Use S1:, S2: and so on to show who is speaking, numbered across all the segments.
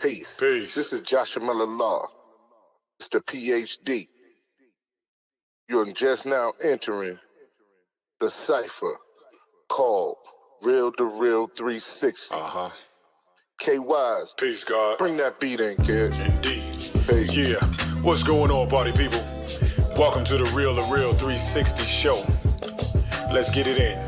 S1: Peace.
S2: Peace.
S1: This is Joshua Miller Law. It's the PhD. You're just now entering the cipher called Real2reel360. K-Wise.
S2: Peace, God.
S1: Bring that beat in, kid.
S2: Indeed.
S1: Peace.
S2: Yeah. What's going on, party people? Welcome to the Real2reel360 show. Let's get it in.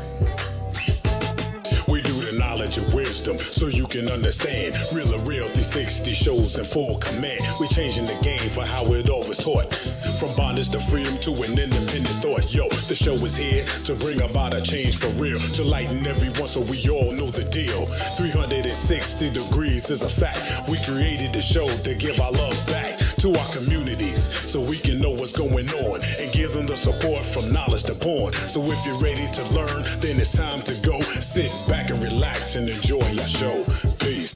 S2: We do the knowledge of wisdom so you can understand. Real2reel360 shows in full command. We changing the game for how it all was taught. From bondage to freedom to an independent thought. Yo, the show is here to bring about a change for real. To lighten everyone so we all know the deal. 360 degrees is a fact. We created the show to give our love back to our communities so we can know what's going on and give them the support from knowledge to porn. So if you're ready to learn, then it's time to go. Sit back and relax and enjoy your show. Peace.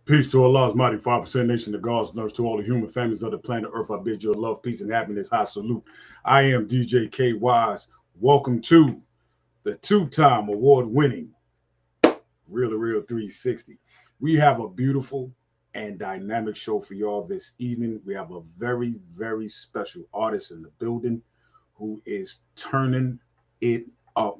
S3: Peace to Allah's mighty 5% nation, the God's nurse, to all the human families of the planet Earth. I bid you love, peace, and happiness. High salute. I am DJ K Wise. Welcome to the two-time award-winning Real2reel360. We have a beautiful and dynamic show for y'all this evening. We have a very, very special artist in the building who is turning it up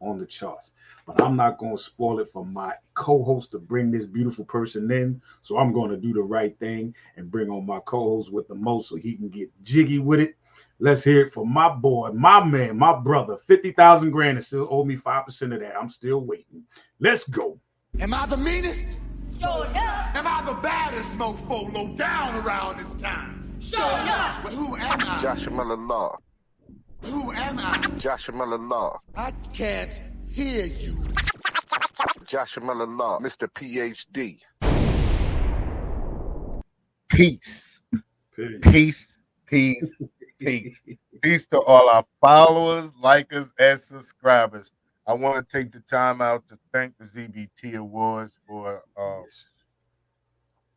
S3: on the charts. But I'm not going to spoil it for my co-host to bring this beautiful person in. So I'm going to do the right thing and bring on my co-host with the most so he can get jiggy with it. Let's hear it for my boy, my man, my brother. 50,000 grand and still owe me 5% of that. I'm still waiting. Let's go.
S4: Am I the meanest?
S5: Sure enough.
S4: Am I the baddest mofo low down around this time?
S5: Sure enough.
S4: But who am I?
S1: Joshua Miller Law.
S4: Who am I?
S1: Joshua Miller Law.
S4: I can't hear you.
S1: Joshua Miller Law. Mr. PhD.
S6: Peace.
S3: Peace.
S6: Peace. Peace. Peace. Peace to all our followers, likers, and subscribers. I want to take the time out to thank the ZBT Awards for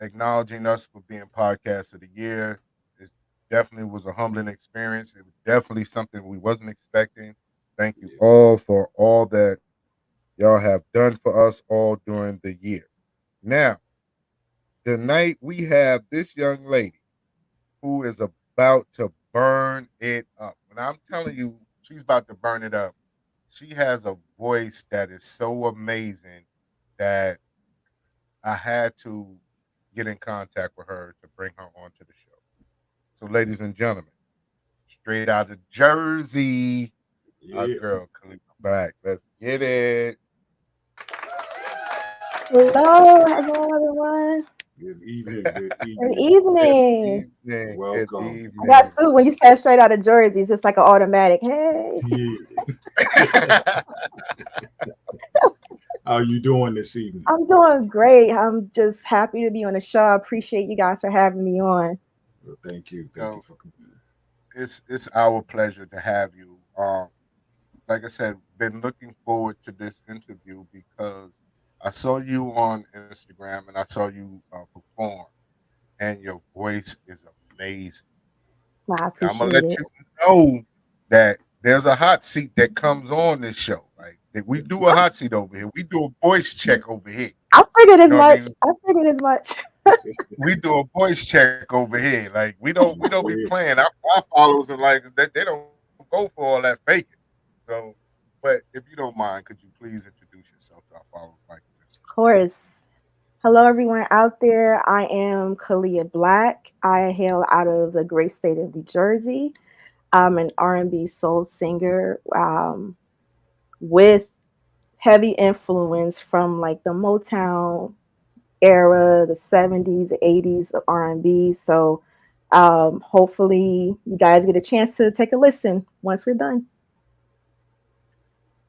S6: acknowledging us for being Podcast of the Year. It definitely was a humbling experience. It was definitely something we wasn't expecting. Thank you all for all that y'all have done for us all during the year. Now, tonight we have this young lady who is about to burn it up. When I'm telling you she's about to burn it up, she has a voice that is so amazing that I had to get in contact with her to bring her onto the show. So, ladies and gentlemen, straight out of Jersey, our girl Caleya Black. Let's get it.
S5: Hello everyone.
S3: Good evening. Good evening.
S5: Good evening.
S6: Good evening.
S3: Welcome.
S6: Good evening.
S5: I got sued when you said straight out of Jersey. It's just like an automatic. Hey.
S3: Yeah. How you doing this evening?
S5: I'm doing great. I'm just happy to be on the show. I appreciate you guys for having me on.
S3: Well, thank you. Thank you for coming.
S6: It's our pleasure to have you. Like I said, been looking forward to this interview because I saw you on Instagram and I saw you perform, and your voice is amazing.
S5: Well, I
S6: I'm
S5: appreciate
S6: gonna let
S5: it.
S6: you know that there's a hot seat that comes on this show. Like that we do a hot seat over here. We do a voice check over here.
S5: I figured as
S6: You know what I
S5: much.
S6: mean?
S5: I figured as much.
S6: We do a voice check over here. Like we don't be playing. Our followers are like they don't go for all that faking. So, but if you don't mind, could you please introduce yourself to our followers?
S5: Of course. Hello, everyone out there. I am Caleya Black. I hail out of the great state of New Jersey. I'm an R&B soul singer with heavy influence from like the Motown era, the 70s, the 80s of R&B. So hopefully you guys get a chance to take a listen once we're done.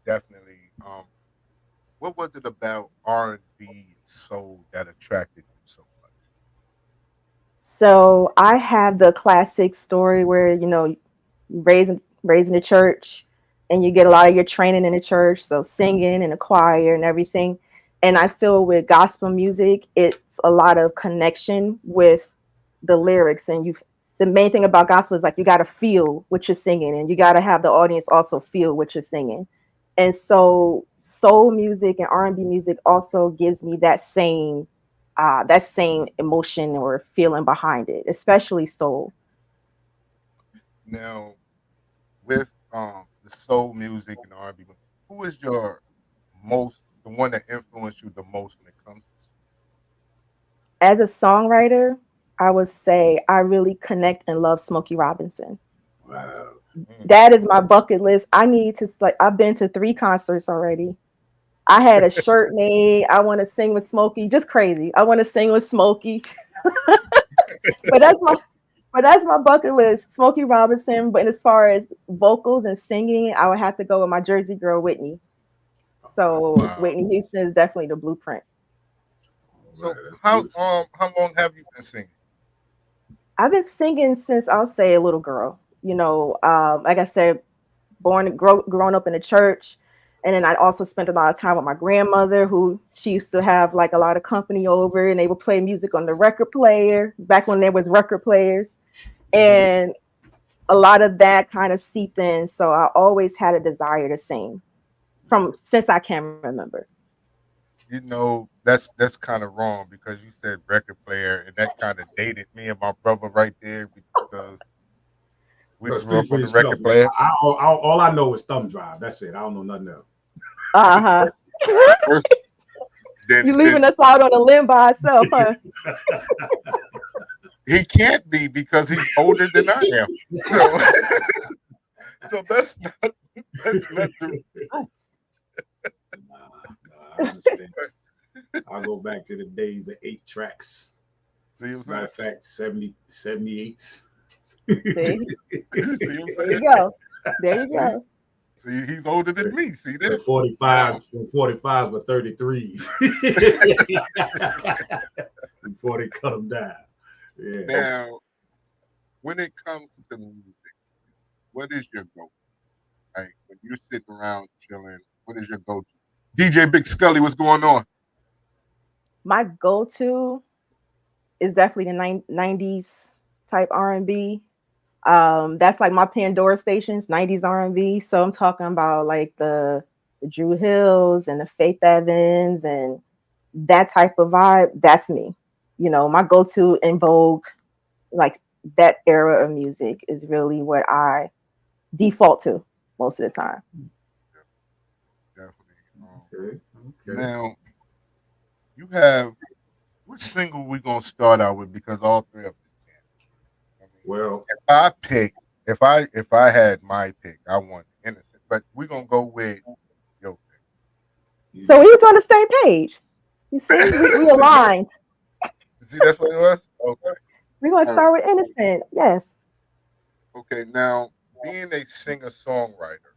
S6: Definitely. What was it about R&B and soul that attracted you so much?
S5: So I have the classic story where, you know, raised in the church and you get a lot of your training in the church. So singing in a choir and everything. And I feel with gospel music, it's a lot of connection with the lyrics. And the main thing about gospel is like you got to feel what you're singing and you got to have the audience also feel what you're singing. And so soul music and R&B music also gives me that same emotion or feeling behind it, especially soul.
S6: Now, with the soul music and R&B, who is your the one that influenced you the most when it comes to
S5: As a songwriter, I would say I really connect and love Smokey Robinson.
S3: Wow.
S6: soul?
S5: That is my bucket list. I need to like I've been to 3 concerts already. I had a shirt made. I want to sing with Smokey. Just crazy. I want to sing with Smokey. but that's my but that's my bucket list. Smokey Robinson. But as far as vocals and singing, I would have to go with my Jersey girl Whitney. So
S6: Wow.
S5: Whitney Houston is definitely the blueprint.
S3: Right,
S6: So
S3: that's beautiful.
S6: how long have you been singing?
S5: I've been singing since I'll say a little girl. Like I said, grown up in the church, and then I also spent a lot of time with my grandmother, who she used to have like a lot of company over, and they would play music on the record player back when there was record players, and a lot of that kind of seeped in. So I always had a desire to sing from since I can remember.
S6: You know, that's kind of wrong because you said record player, and that kind of dated me and my brother right there because we
S3: Bro,
S6: grew
S3: speak
S6: up
S3: for
S6: on the
S3: yourself,
S6: record
S3: man.
S6: player.
S3: All I know is thumb drive. That's it. I don't know nothing else.
S5: Uh huh.
S6: First,
S5: You
S6: then
S5: leaving us out on a limb by ourselves, huh?
S6: he can't be because he's older than I am. So, so that's not the truth.
S3: I understand. I'll go back to the days of 8 tracks.
S6: See what I'm
S3: Matter
S6: saying?
S3: of fact, 70, 78s.
S5: See,
S6: See what I'm
S5: there you
S6: saying?
S5: go. There you
S6: See,
S5: go.
S6: see, he's older than me. See
S3: From
S6: that? Now,
S3: 45, from 45 with 33s. Before they cut them down. Yeah.
S6: now, when it comes to music, what is your go? Like when you're sitting around chilling, what is your go-to? DJ Big Scully, what's going on?
S5: My go-to is definitely the 90s type R&B. That's like my Pandora stations, 90s R&B. So I'm talking about like the Drew Hills and the Faith Evans and that type of vibe. That's me. My go-to in Vogue, like that era of music is really what I default to most of the time.
S6: Definitely.
S3: Okay. Okay.
S6: Now, you have which single we gonna start out with because all three of them can. I mean,
S3: Well,
S6: if I pick, if I had my pick, I want Innocent, but we're gonna go with your
S5: So
S3: you,
S5: we was on the same page. You see, we
S6: pick.
S5: aligned.
S6: See, that's what it was. Okay,
S5: We're gonna
S6: all right.
S5: start with Innocent. Yes.
S6: Okay, now being a singer songwriter,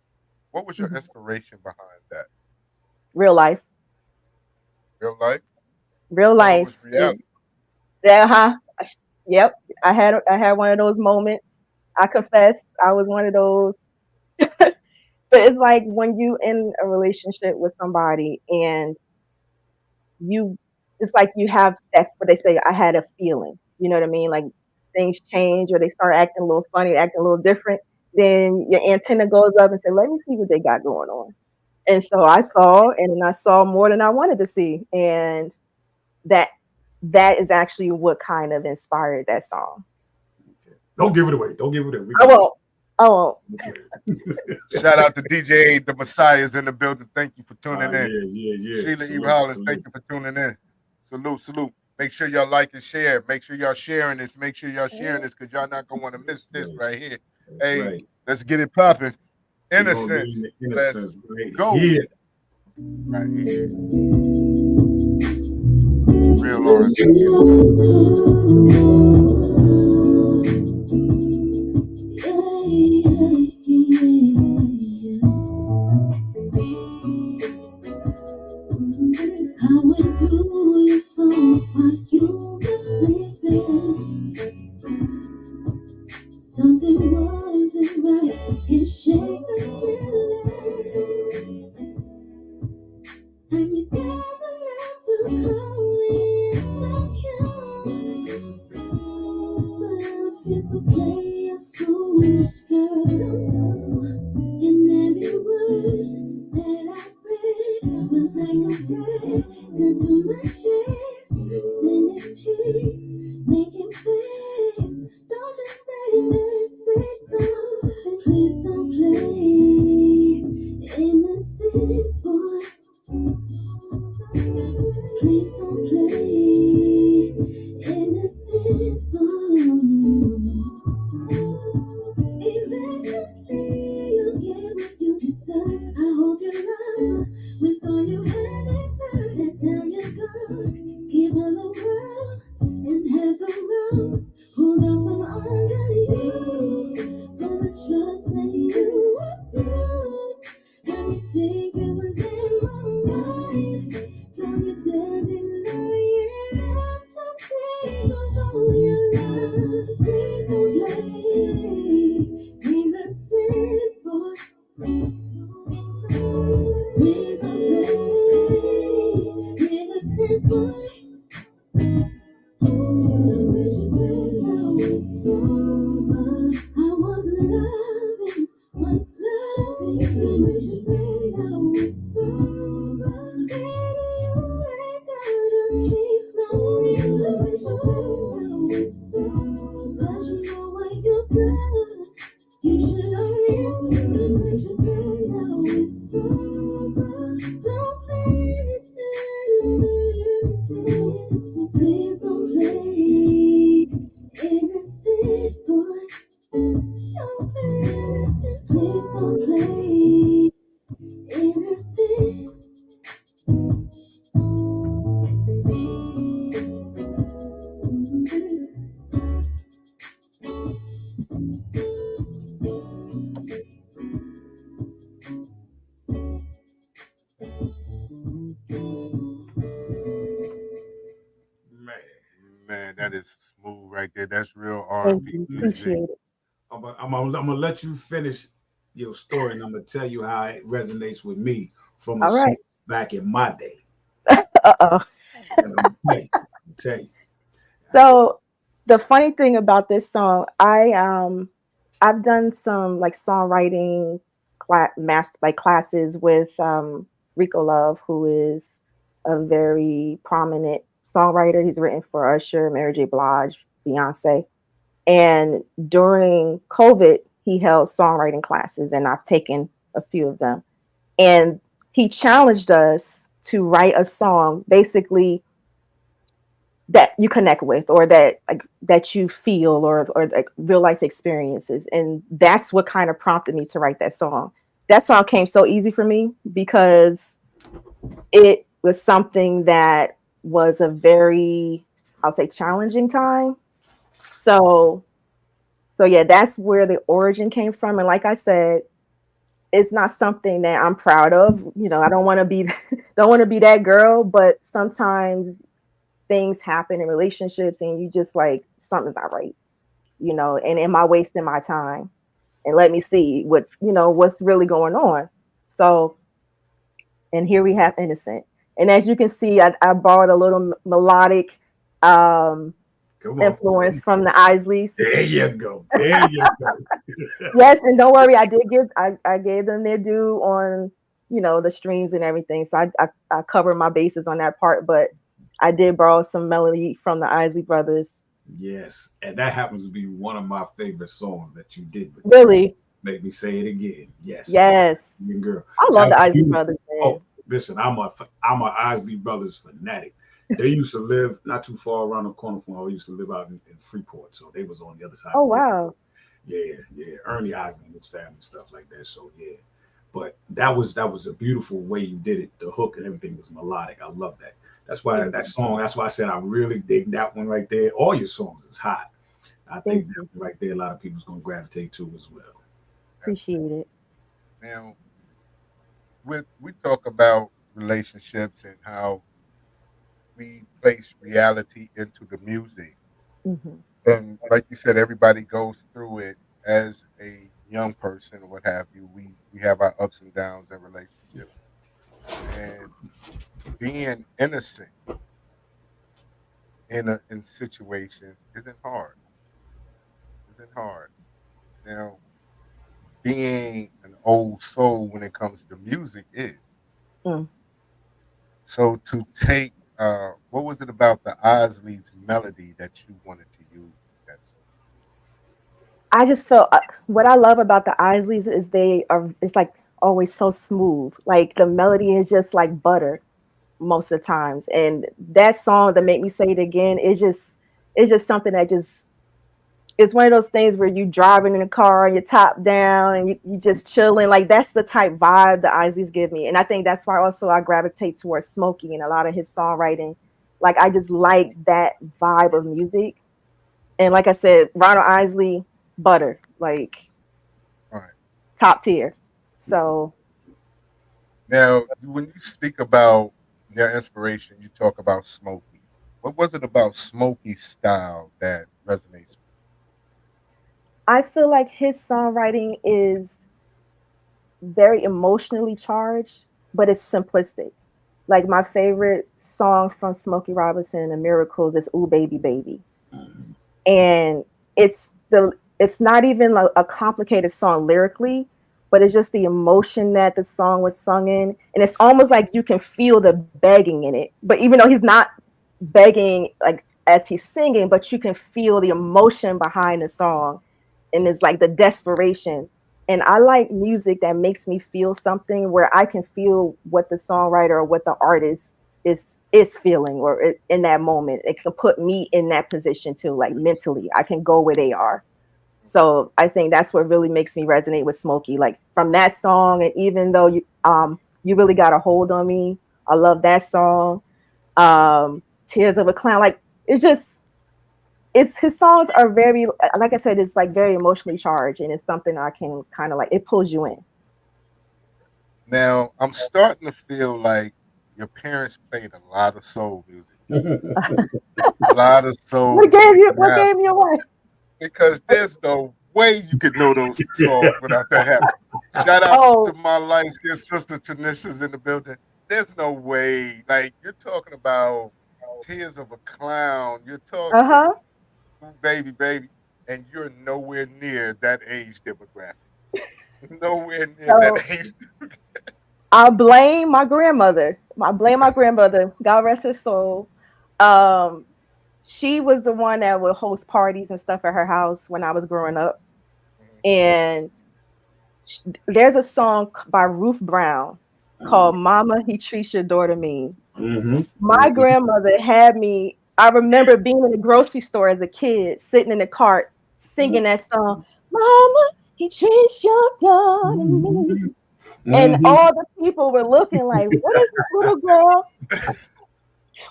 S6: what was your
S5: Mhm.
S6: inspiration behind that?
S5: Real life.
S6: Real life?
S5: Real
S6: Oh, it
S5: life.
S6: was reality.
S5: Yeah, huh? Yep. I had one of those moments. I confess I was one of those. But it's like when you in a relationship with somebody and you it's like you have that what they say, I had a feeling. You know what I mean? Like things change or they start acting a little funny, acting a little different, then your antenna goes up and say, let me see what they got going on. And so I saw, and then I saw more than I wanted to see. And that that is actually what kind of inspired that song.
S3: don't give it away. Don't give it away. We
S5: I
S3: can wait.
S5: won't. I won't.
S3: Okay.
S6: Shout out to DJ The Messiah is in the building. Thank you for tuning in.
S3: Yeah, yeah, yeah.
S6: Sheila E.
S3: Salute,
S6: Hollins, thank
S3: salute.
S6: you for tuning in. Salute, salute. Make sure y'all like and share. Make sure y'all sharing this. Make sure y'all sharing this because y'all not gonna want to miss
S3: That's
S6: this
S3: right.
S6: right here.
S3: That's
S6: Hey,
S3: right.
S6: let's get it popping.
S3: We're gonna get
S6: Innocence.
S3: into
S6: Let's
S3: innocence right
S6: go.
S3: here.
S6: Right here. Real R&B.
S7: I went through your phone while you were sleeping. Something wasn't right. It shaped the feeling. And you never learned to call me insecure. But I refuse to play a foolish girl. And every word that head and through my chest, sending pics, making plans. Don't just stay there, say something. Please don't play innocent boy. Please don't play innocent boy. Eventually, you'll get what you deserve. I hope you love her with all you have inside. And down you go, give her the world and have her roll. Pulled out from under you for the trust that you abused. Got me thinking what's in my mind. Tell me, daddy, know you. I'm so sick of all your love. Please don't play innocent boy. Please don't play innocent boy. You made your bed, now it's over. I wasn't loving, was loving. You made your bed, now it's over. Baby, you ain't got a case, no need to go. Now it's over. 'Cause you know what you've done. You should have known. You made your bed, now it's over. Don't play innocent, innocent. Please don't play innocent boy. Don't play innocent. Please don't play innocent.
S3: Man,
S6: Man, that is smooth right there. That's real R and
S5: Thank
S6: B
S5: you.
S6: music.
S5: Appreciate it.
S3: I'm gonna let you finish your story, and I'm gonna tell you how it resonates with me from a
S5: All
S3: song
S5: right.
S3: back in my day.
S5: Uh-oh.
S3: And I'm gonna tell you.
S5: So the funny thing about this song, I've done some like songwriting classes with Rico Love, who is a very prominent songwriter. He's written for Usher, Mary J. Blige, Beyonce. And during COVID, he held songwriting classes, and I've taken a few of them. And he challenged us to write a song basically that you connect with, or that like that you feel, or like real life experiences. And that's what kind of prompted me to write that song. That song came so easy for me because it was something that was a very, I'll say, challenging time. So yeah, that's where the origin came from. And like I said, it's not something that I'm proud of. I don't want to be don't want to be that girl, but sometimes things happen in relationships and you just like, something's not right, and am I wasting my time? And let me see what's really going on. So, and here we have Innocent. And as you can see, I borrowed a little melodic um,
S3: Come on.
S5: influence from the Isleys.
S3: There you go. There you go.
S5: Yes, and don't worry, I gave them their due on the streams and everything. So I covered my bases on that part, but I did borrow some melody from the Isley Brothers.
S3: Yes, and that happens to be one of my favorite songs that you did with them.
S5: Really?
S3: Make me say it again. Yes,
S5: Yes.
S3: you girl.
S5: I love
S3: That
S5: the
S3: was
S5: Isley
S3: beautiful.
S5: Brothers, man.
S3: Oh, listen, I'm a Isley Brothers fanatic. They used to live not too far around the corner from where I used to live out in Freeport, so they was on the other side
S5: Oh
S3: of the river.
S5: wow.
S3: Yeah. Ernie Isley and his family, stuff like that. So yeah. But that was a beautiful way you did it. The hook and everything was melodic. I love that. That's why
S5: Thank
S3: that
S5: you.
S3: song, that's why I said I really dig that one right there. All your songs is hot. I
S5: Thank
S3: think that
S5: you.
S3: one right there, a lot of people's gonna gravitate to as well.
S5: Appreciate it.
S6: Now, with we talk about relationships and how we place reality into the music.
S5: Hmm.
S6: And like you said, everybody goes through it as a young person or what have you. We have our ups and downs in relationships. And being innocent in situations isn't hard. Now, being an old soul when it comes to music is.
S5: Mm.
S6: So to take, what was it about the Isleys melody that you wanted to use with that song?
S5: I just felt what I love about the Isleys is they are, it's like always so smooth. Like the melody is just like butter most of the times. And that song that make me say it again is just, it's just something that just, it's one of those things where you driving in a car and you're top down and you just chilling. Like that's the type vibe the Isleys give me. And I think that's why also I gravitate towards Smokey and a lot of his songwriting. Like I just like that vibe of music. And like I said, Ronald Isley, butter, like
S6: All right.
S5: top tier. So
S6: Now, when you speak about your inspiration, you talk about Smokey. What was it about Smokey's style that resonates?
S5: I feel like his songwriting is very emotionally charged, but it's simplistic. Like my favorite song from Smokey Robinson and the Miracles is "Ooh Baby Baby," and it's not even a complicated song lyrically, but it's just the emotion that the song was sung in, and it's almost like you can feel the begging in it. But even though he's not begging like as he's singing, but you can feel the emotion behind the song, and it's like the desperation. And I like music that makes me feel something where I can feel what the songwriter or what the artist is feeling or in that moment. It can put me in that position too, like mentally. I can go where they are. So I think that's what really makes me resonate with Smokey. Like from that song, and even though you really got a hold on me, I love that song. Tears of a Clown, like it's just it's his songs are very, like I said, it's like very emotionally charged, and it's something I can kind of like, it pulls you in.
S6: Now, I'm starting to feel like your parents played a lot of soul music, a lot of soul music.
S5: What
S6: Now,
S5: gave you away?
S6: because there's no way you could know those songs without that happening. Shout out to
S5: Oh,
S6: my light skinned sister Tanisha's in the building. There's no way. Like you're talking about Tears of a Clown. You're talking
S5: uh-huh.
S6: Ooh, baby, baby, and you're nowhere near that age demographic. Nowhere near that
S5: So
S6: age.
S5: I'll blame my grandmother. I blame my grandmother. God rest her soul. Um, she was the one that would host parties and stuff at her house when I was growing up.
S6: Mhm,
S5: And there's a song by Ruth Brown called "Mama, He Treats Your Daughter Mean."
S3: Mm-hmm.
S5: My grandmother had me. I remember being in the grocery store as a kid, sitting in the cart, singing that song. Mama, he treats your daughter mean. And
S3: Mm-hmm.
S5: all the people were looking like, what is this little girl?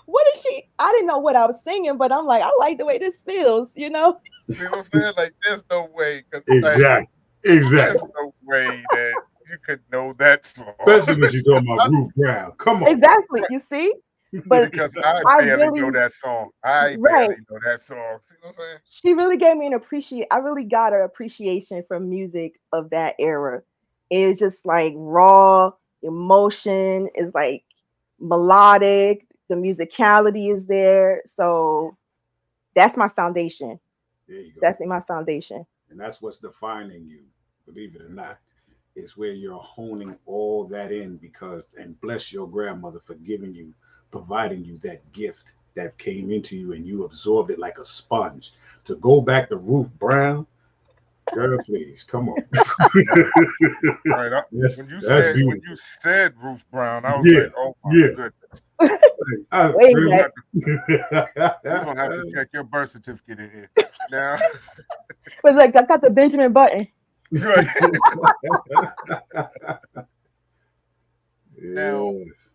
S5: What is she? I didn't know what I was singing, but I'm like, I like the way this feels, you know?
S6: see what I'm saying? Like, there's no way, cause like,
S3: Exactly.
S6: there's
S3: Exactly.
S6: no way that you could know that song.
S3: Especially when she's talking about Ruth Brown. Come on.
S5: Exactly. You see? But
S6: Because I
S5: I
S6: barely know
S5: really,
S6: that song. I
S5: right.
S6: barely know that song. See what I'm saying?
S5: She really gave me an appreciate. I really got an appreciation for music of that era. It's just like raw emotion. It's like melodic. The musicality is there. So that's my foundation.
S3: There you go.
S5: Definitely my foundation.
S3: And that's what's defining you, believe it or not. It's where you're honing all that in because, and bless your grandmother for giving you, providing you that gift that came into you and you absorbed it like a sponge. To go back to Ruth Brown, girl, please, come on.
S6: Right. Right.
S3: That's
S6: When
S3: that's
S6: you
S3: beautiful.
S6: said Ruth Brown, I was
S3: Yeah,
S6: like, oh my
S3: yeah.
S6: goodness.
S5: Way
S6: We're gonna
S5: back.
S6: have to, we're gonna have to check your birth certificate in here. Now
S5: Was like I got the Benjamin Button.
S6: right. Now
S3: Yes.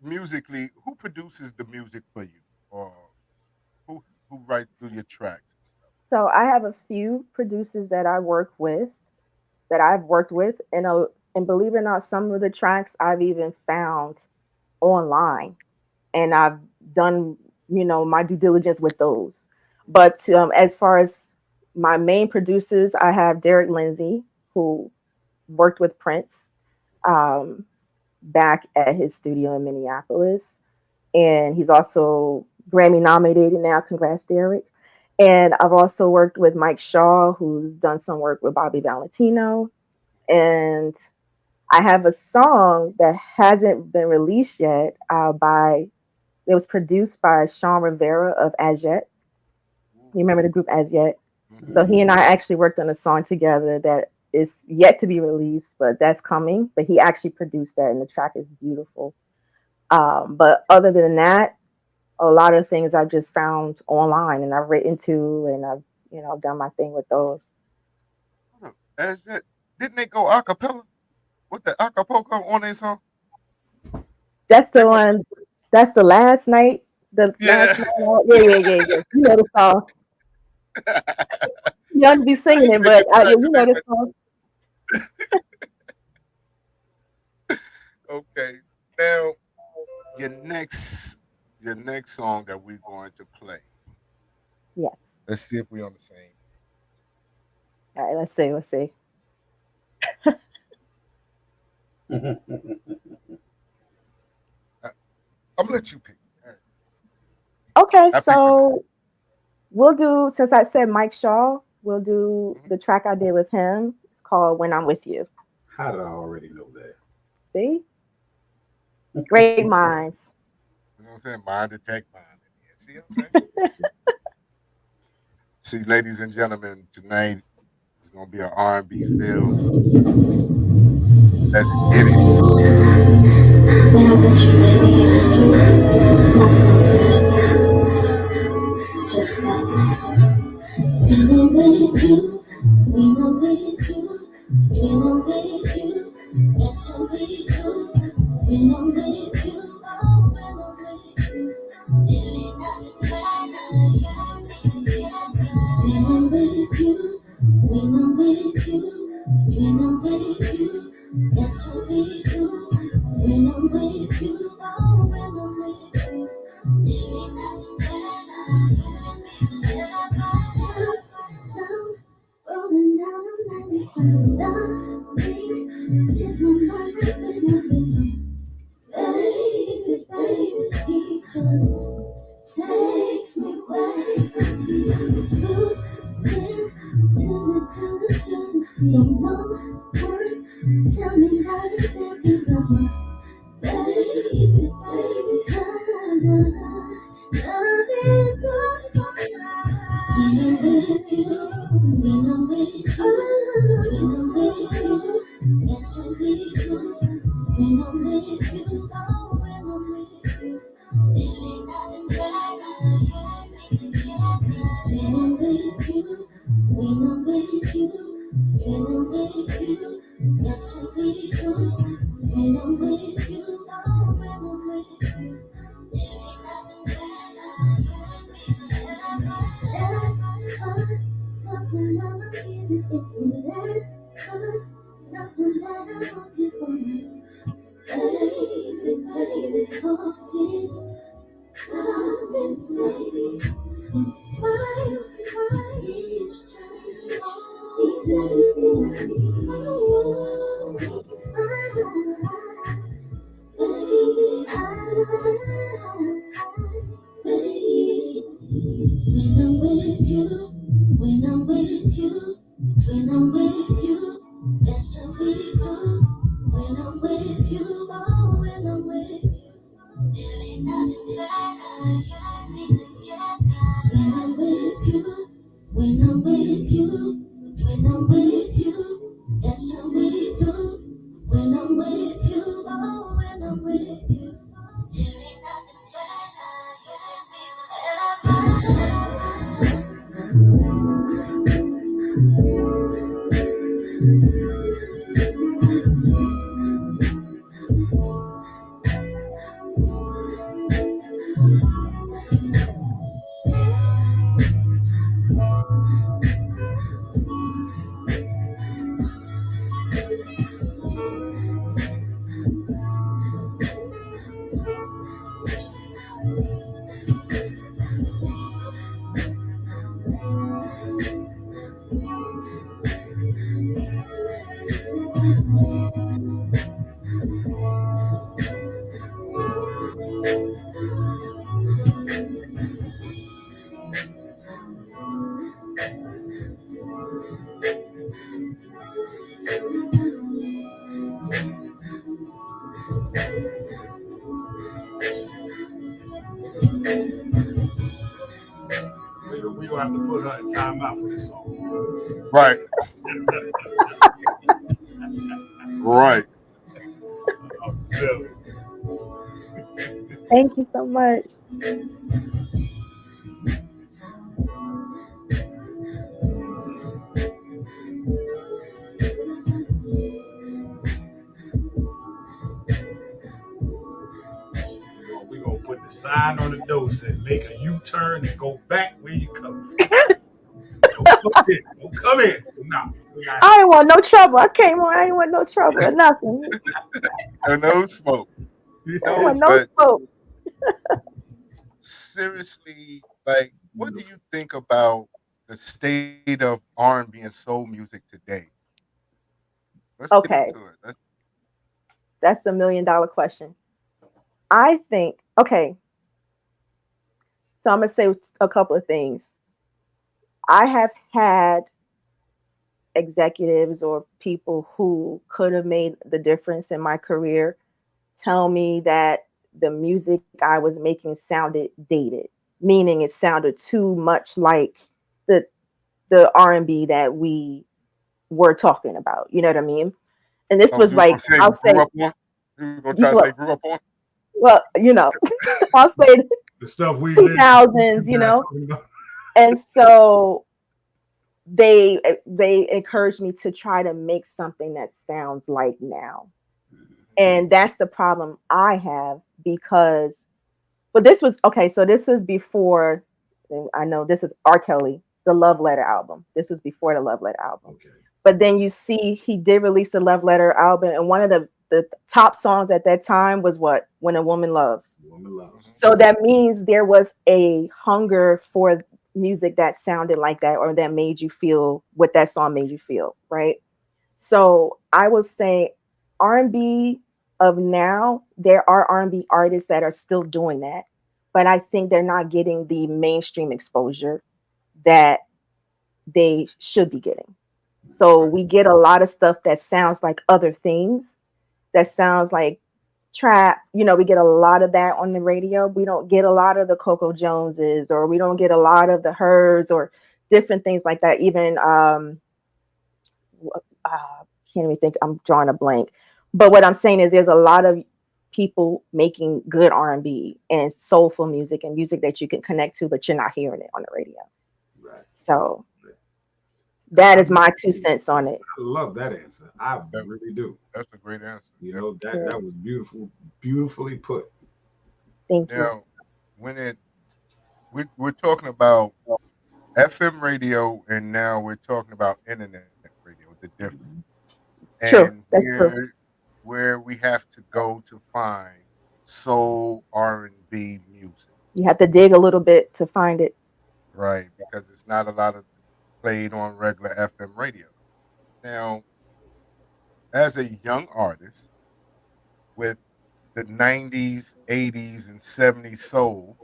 S6: musically, who produces the music for you? Or who writes through your tracks and stuff?
S5: So I have a few producers that I work with, that I've worked with, and believe it or not, some of the tracks I've even found online, and I've done my due diligence with those. But as far as my main producers, I have Derek Lindsay, who worked with Prince um, back at his studio in Minneapolis, and he's also Grammy nominated now. Congrats, Derek. And I've also worked with Mike Shaw, who's done some work with Bobby Valentino. And I have a song that hasn't been released yet. It was produced by Sean Rivera of As Yet. You remember the group As Yet? So he and I actually worked on a song together that is yet to be released, but that's coming. But he actually produced that, and the track is beautiful. But other than that, a lot of things I've just found online, and I've written to, and I've done my thing with those.
S6: As yet, didn't they go acapella? What the acapella on their song?
S5: That's the one. That's the last night. The last night. Yeah. You know the song. You don't be singing it, but you know the song.
S6: Okay. Now, your next song that we're going to play.
S5: Yes.
S6: Let's see if we're on the same.
S5: All right. Let's see.
S6: I'm gonna let you pick.
S5: Okay, so we'll do, since I said Mike Shaw, we'll do the track I did with him. It's called When I'm With You.
S3: How did I already know that?
S5: See? Great minds.
S6: You know what I'm saying? Mind detect mind. See what I'm saying? See, ladies and gentlemen, tonight is gonna be an R&B feel. Let's get it.
S7: When I'm with you, baby, nothing else matters. Just us. When I'm with you, when I'm with you, when I'm with you, that's what we do. When I'm with you, oh, when I'm with you, there ain't nothing better. When I'm with you, when I'm with you, when I'm with you, that's what we do. When I'm with you, oh, when I'm with you, there ain't nothing better. Down, rolling down on 95, darling, there's no light when I'm with you. Baby, he just takes me away from you. Losing till the jealousy. Don't know one, tell me how to take it on. Baby, cause love is so strong. When I'm with you, when I'm with you, when I'm with you, that's what we do. When I'm with you, oh, when I'm with you, there ain't nothing better. When I'm with you, when I'm with you, when I'm with you, that's what we do. When I'm with you, oh, when I'm with you, there ain't nothing better. Talking love, I give it, it's forever. Nothing that I want you for me. Baby, cause it's love inside me. Inspires each change. It's everything I need. Oh, it's mine. Baby, baby, when I'm with you, when I'm with you, when I'm with you, that's what we do. When I'm with you, oh, when I'm with you, there ain't nothing better. When I'm with you, when I'm with you, when I'm with you, that's what we do. When I'm with you, oh, when I'm with you, there ain't nothing
S3: gonna have to put her in timeout for this song.
S6: Right. Right.
S3: I'm telling you.
S5: Thank you so much.
S3: We're gonna put the sign on the door saying make a U-turn and go back where you come from. Don't come in. Don't come in. No. We got
S5: I didn't want no trouble. I came on. I didn't want no trouble or nothing.
S6: No smoke.
S5: I didn't
S6: No,
S5: want no
S6: but
S5: smoke.
S6: seriously, like, what do you think about the state of R&B and soul music today? Let's get
S5: Okay,
S6: into it. Let's.
S5: that's the $1,000,000 question. I think. Okay, so I'm gonna say a couple of things. I have had executives or people who could have made the difference in my career tell me that the music I was making sounded dated, meaning it sounded too much like the the R&B that we were talking about. You know what I mean? And this
S6: Oh,
S5: was
S6: you were gonna
S5: like,
S6: say
S5: I'll
S6: we grew
S5: say,
S6: up on? You were gonna try to say
S5: well,
S6: grew up on?
S5: well, I'll say
S3: the stuff we
S5: two
S3: lived
S5: thousands,
S3: you guys talking about.
S5: and so they encouraged me to try to make something that sounds like now. And that's the problem I have because, but this was okay. So this was before, and I know this is R. Kelly, the Love Letter album. This was before the Love Letter album.
S3: Okay.
S5: But then you see he did release the Love Letter album, and one of the top songs at that time was what? When a Woman Loves.
S3: Woman loves.
S5: So that means there was a hunger for music that sounded like that or that made you feel what that song made you feel, right? So I would say R&B of now, there are R&B artists that are still doing that, but I think they're not getting the mainstream exposure that they should be getting. So we get a lot of stuff that sounds like other things, that sounds like trap. We get a lot of that on the radio. We don't get a lot of the Coco Joneses, or we don't get a lot of the Hers, or different things like that. Even can't even think. I'm drawing a blank. But what I'm saying is, there's a lot of people making good R&B and soulful music and music that you can connect to, but you're not hearing it on the radio.
S3: Right.
S5: So that is my 2 cents on it.
S3: I love that answer. I
S6: That-
S3: really do.
S6: That's a great answer.
S3: That was beautiful, beautifully put.
S5: Thank you.
S6: Now, when we're talking about FM radio, and now we're talking about internet radio, the difference,
S5: True.
S6: and
S5: That's true.
S6: where we have to go to find soul R&B music,
S5: You have to dig a little bit to find it.
S6: right? Because it's not a lot of played on regular FM radio. Now, as a young artist with the '90s, '80s, and '70s soul,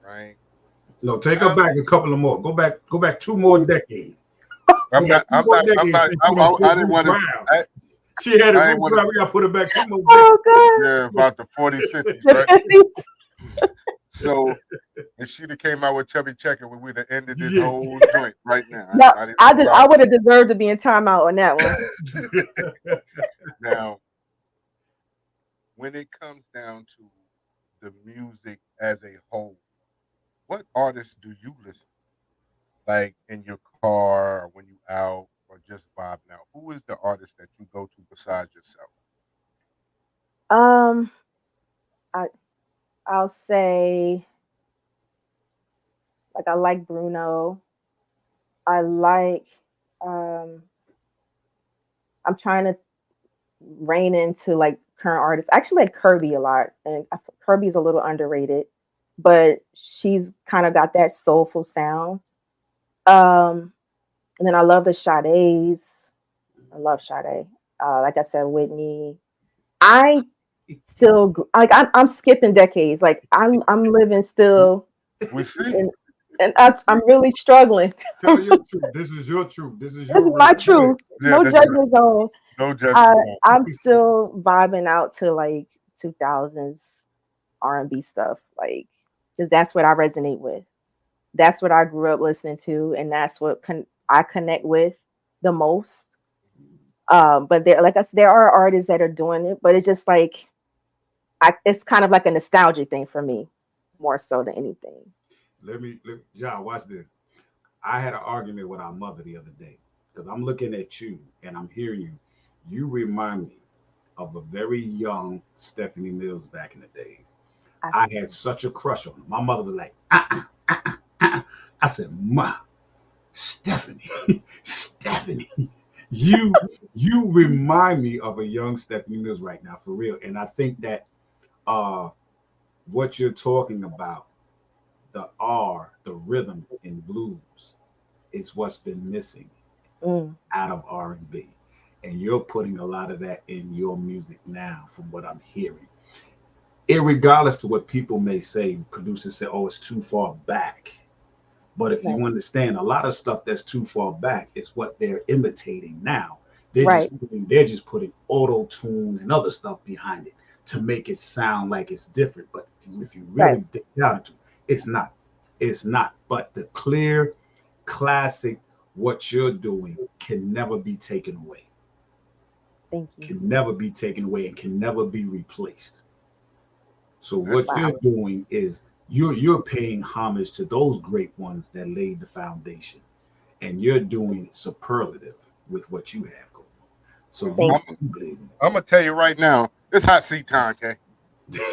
S6: right?
S3: No, take her
S6: I'm,
S3: back a couple of more. Go back 2 more decades.
S6: I'm
S3: We got
S6: not.
S3: two
S6: I'm
S3: more
S6: not. I'm
S3: decades
S6: not.
S3: since she done put
S6: I didn't
S3: Bruce
S6: want to.
S3: Brown.
S6: I,
S3: She had it
S6: I didn't
S3: Bruce
S6: want to.
S3: Brown. We got to put her back 2 more
S5: Oh
S6: Yeah,
S5: God.
S6: about the 40s, 50s,
S5: The
S6: right?
S5: 50s.
S6: So, if she'd have came out with Chubby Checker, we would have ended this
S3: decades.
S6: whole joint right now.
S5: No,
S6: I didn't have a
S5: I
S6: problem.
S5: would have deserved to be in timeout on that one.
S6: Now, when it comes down to the music as a whole, what artists do you listen to? Like in your car, or when you out, or just vibing out? Who is the artist that you go to besides yourself?
S5: um, I I'll say, like, I like Bruno. I like um I'm trying to rein into like current artists. I actually like Kirby a lot, and Kirby's a little underrated, but she's kind of got that soulful sound. Um, and then I love the Sade's. I love Sade. Like I said, Whitney. I still like I'm skipping decades. Like I'm living still,
S6: We see.
S5: and I'm really struggling.
S3: Tell your truth. This is your truth. This is
S5: This
S3: your
S5: is my
S3: reason. Go ahead.
S5: truth.
S6: Yeah,
S5: No
S6: that's right.
S5: judgment zone.
S6: No judgment zone.
S5: I'm still vibing out to like 2000s R&B stuff, like, because that's what I resonate with. That's what I grew up listening to, and that's what I connect with the most. But there, like I said, there are artists that are doing it, but it's just like it's kind of like a nostalgia thing for me, more so than anything.
S3: John, watch this. I had an argument with our mother the other day because I'm looking at you and I'm hearing you. You remind me of a very young Stephanie Mills back in the days. I had such a crush on her. My mother was like, I said, Ma, Stephanie, Stephanie, you you remind me of a young Stephanie Mills right now, for real. And I think that uh what you're talking about, the rhythm in blues, is what's been missing out of R&B. And you're putting a lot of that in your music now, from what I'm hearing. Irregardless to what people may say, producers say, oh, it's too far back. But if you understand, a lot of stuff that's too far back is what they're imitating now. They're just putting auto tune and other stuff behind it to make it sound like it's different. But if you really dig down into it, it's not. It's not. But the clear classic, what you're doing can never be taken away.
S5: Thank you.
S3: Can never be taken away and can never be replaced. So what you're doing is you're paying homage to those great ones that laid the foundation, and you're doing superlative with what you have going on. So
S6: I'm gonna tell you right now, it's hot seat time, K.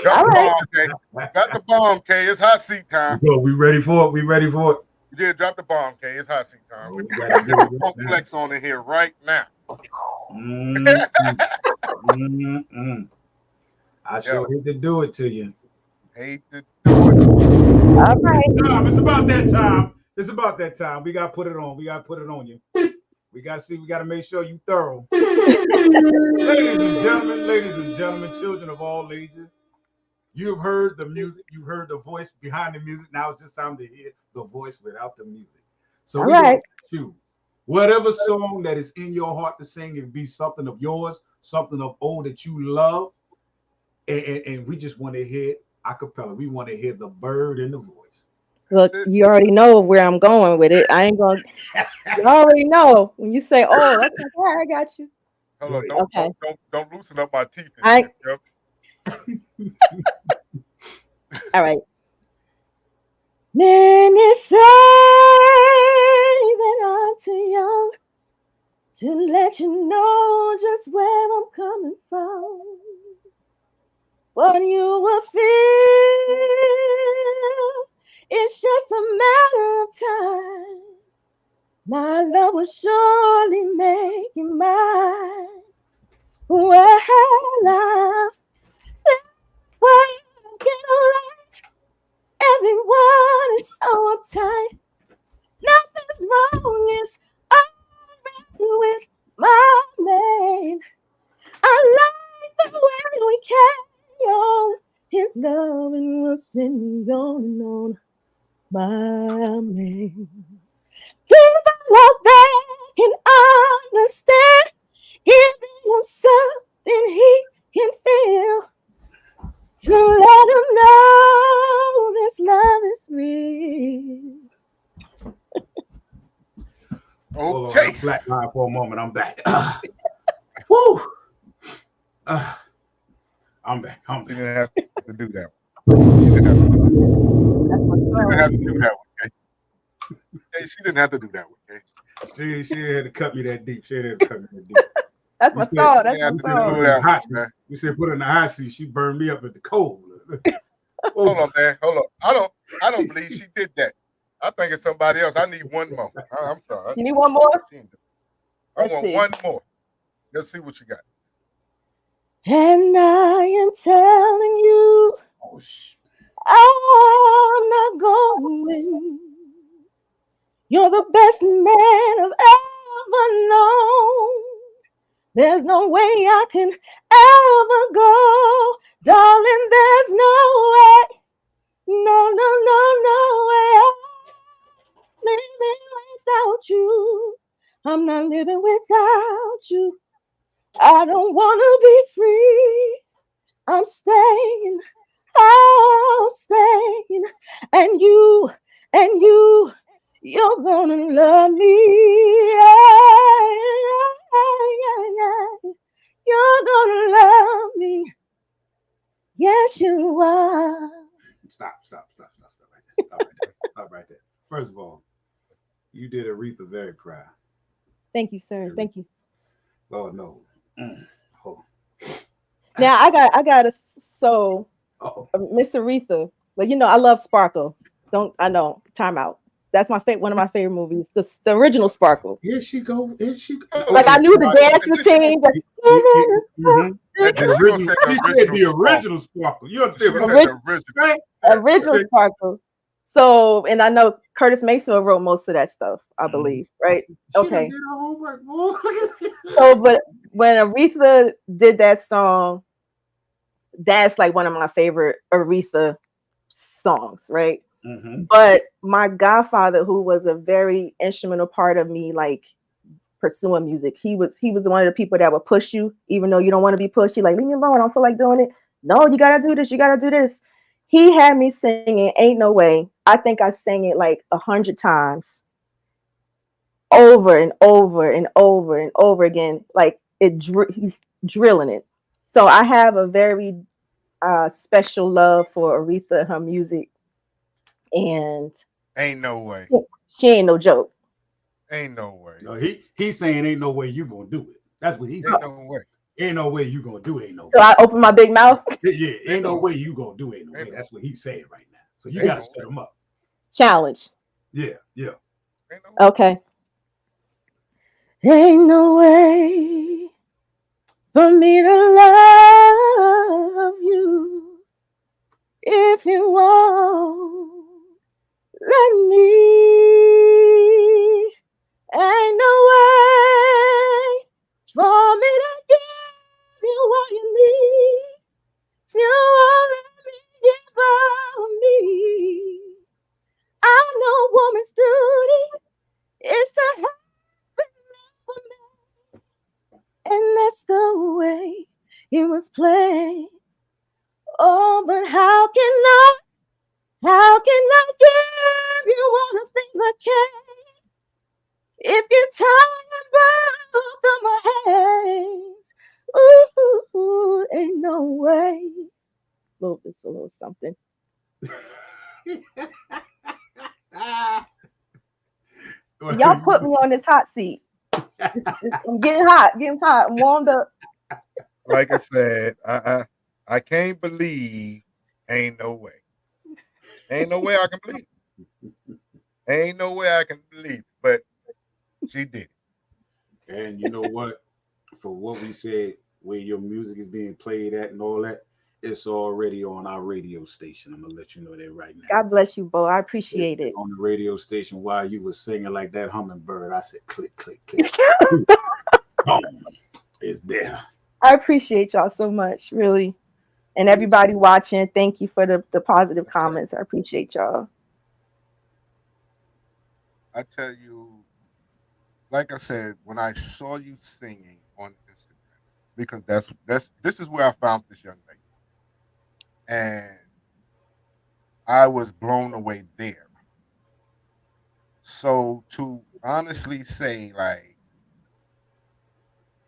S6: Drop the bomb, K. Got the bomb, K. It's hot seat time.
S3: Yo, we ready for it? We ready for it?
S6: Yeah, drop the bomb, K. It's hot seat time. We got a flex on in here right now.
S3: I sure hate to do it to you.
S6: Hate to do it.
S5: All right.
S3: It's about that time. It's about that time. We gotta put it on. We gotta put it on you. We gotta make sure you thorough. Ladies and gentlemen, children of all ages, you've heard the music, you've heard the voice behind the music. Now it's just time to hear the voice without the music. So we're gonna choose whatever song that is in your heart to sing. It be something of yours, something of old that you love, and we just want to hear a cappella. We want to hear the bird in the voice.
S5: Look, you already know where I'm going with it. I ain't gonna. You already know when you say, "Oh, that's okay, I got you."
S6: Hold on, don't loosen up my teeth.
S5: All right. Many say that I'm too young to let you know just where I'm coming from. What you will feel, it's just a matter of time. My love will surely make you mine. Well, I get alright. Everyone is so uptight. Nothing's wrong, it's alright with my man. I like the way we carry on. His loving will send me on and on, my man. People out there can understand. Giving him something he can feel. To let him know this love is real.
S3: Okay. Flatline for a moment. I'm back. Woo. I'm back.
S6: You didn't have to do that. You didn't have to do that one. Hey, she didn't have to do that one. Okay?
S3: She had to cut me that deep. She had to cut me that deep.
S5: That's my song. That's my
S3: song. You said put her in the hot seat. She burned me up with the cold.
S6: Hold on, man. Hold on. I don't believe she did that. I think it's somebody else. I need one more. I'm sorry.
S5: You need one more?
S6: I want one more. Let's see what you got.
S5: And I am telling you, I'm not going. You're the best man I've ever known. There's no way I can ever go. Darling, there's no way. No way. I'm living without you. I'm not living without you. I don't want to be free. I'm staying. And and you're gonna love me. You're gonna love me. Yes, you are.
S3: Stop right there. Stop right there. Stop right there. First of all, you did Aretha very proud.
S5: Thank you, sir. Thank you.
S3: Oh no. Hold
S5: Now I got a so
S3: on. Uh-oh.
S5: Miss Aretha. Well, you know I love Sparkle. Don't I know? Time out. That's my favorite. One of my favorite movies. The original Sparkle.
S3: Here she go. Here she go.
S6: Oh,
S5: Like
S3: Okay.
S5: I knew the
S3: All right.
S5: dance routine.
S3: Mhm.
S6: and then
S3: The
S6: she gonna
S3: original.
S6: say
S3: She
S6: the
S3: said
S6: original
S3: the
S6: sparkle.
S3: original Sparkle. You
S6: She
S3: understand?
S6: said
S3: Right?
S6: the original. Yeah.
S5: Original
S3: Okay.
S5: Sparkle. So, and I know Curtis Mayfield wrote most of that stuff, I believe, right?
S3: She done
S5: Okay.
S3: did her homework, boy.
S5: So, but when Aretha did that song, that's like one of my favorite Aretha songs, right?
S3: Mhm.
S5: But my godfather, who was a very instrumental part of me, like pursuing music, he was one of the people that would push you, even though you don't want to be pushed. Like, leave me alone. I don't feel like doing it. No, you gotta do this. You gotta do this. He had me singing "Ain't No Way." I think I sang it like 100 times, over and over and over and over again. Like he's drilling it. So I have a very special love for Aretha and her music, and
S6: Ain't no way.
S5: she ain't no joke.
S6: Ain't no way.
S3: No, he's saying ain't no way you gonna do it. That's what he's
S6: Ain't
S3: saying.
S6: no way.
S3: Ain't no way you gonna do it. Ain't no
S5: So
S3: way.
S5: I open my big mouth.
S3: Yeah, ain't no
S6: no
S3: way you gonna do it. Ain't no way.
S6: Ain't no,
S3: That's what he's saying right now. So you
S6: ain't
S3: gotta
S6: no
S3: shut
S6: way.
S3: him up.
S5: Challenge.
S3: Yeah, yeah.
S6: Ain't no way.
S5: Okay. Ain't no way for me to love you if you won't let me. Ain't no way for me to give you what you need. You won't let me give up me. I know woman's duty is to help for me, and that's the way it was played. Oh, but how can I give you all the things I can if you're tired both of my hands? Ooh, ain't no way. It's a little something. Y'all put me on this hot seat. I'm getting hot, I'm warmed up.
S6: Like I said, I can't believe ain't no way. Ain't no way I can believe. Ain't no way I can believe. But she did it.
S3: And you know what? For what we said, where your music is being played at and all that, it's already on our radio station. I'm gonna let you know that right now.
S5: God bless you, Bo. I
S3: It's
S5: appreciate
S3: been
S5: it.
S3: on the radio station while you were singing like that hummingbird. I said, click, click, click. Boom. It's there.
S5: I appreciate y'all so much, really. And
S3: It's
S5: everybody watching, thank you for the positive
S6: I tell,
S5: comments. I appreciate y'all.
S6: I tell you, like I said, when I saw you singing on Instagram, because this is where I found this young lady, and I was blown away there. So to honestly say, like,